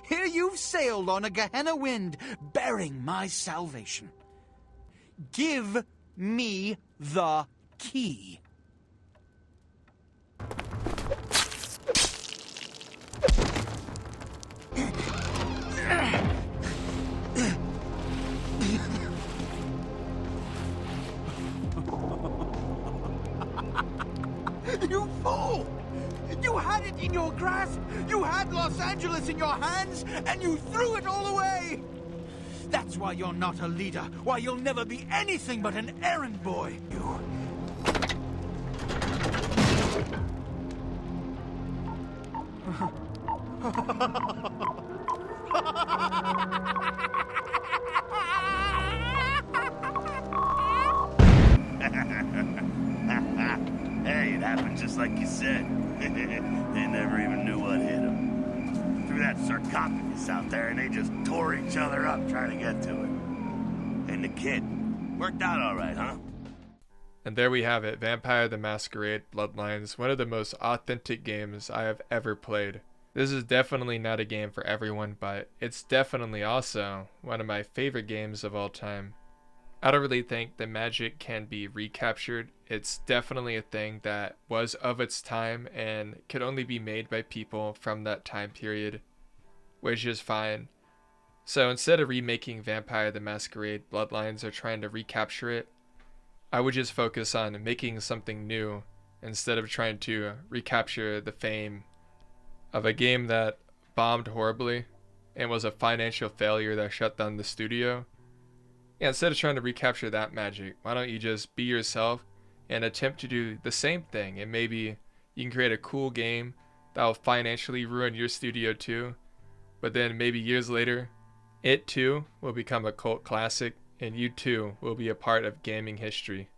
Here you've sailed on a Gehenna wind, bearing my salvation. Give me the key. You fool! You had it in your grasp! You had Los Angeles in your hands, and you threw it all away! That's why you're not a leader, why you'll never be anything but an errand boy! You... Hey, it happened just like you said. They never even knew what hit them. Threw that sarcophagus out there and they just tore each other up trying to get to it. And the kid worked out all right, huh? And there we have it, Vampire the Masquerade Bloodlines, one of the most authentic games I have ever played. This is definitely not a game for everyone, but it's definitely also one of my favorite games of all time. I don't really think the magic can be recaptured. It's definitely a thing that was of its time and could only be made by people from that time period, which is fine. So instead of remaking Vampire the Masquerade Bloodlines or trying to recapture it, I would just focus on making something new instead of trying to recapture the fame of a game that bombed horribly and was a financial failure that shut down the studio. Yeah, instead of trying to recapture that magic, why don't you just be yourself and attempt to do the same thing, and maybe you can create a cool game that will financially ruin your studio too, but then maybe years later, it too will become a cult classic, and you too will be a part of gaming history.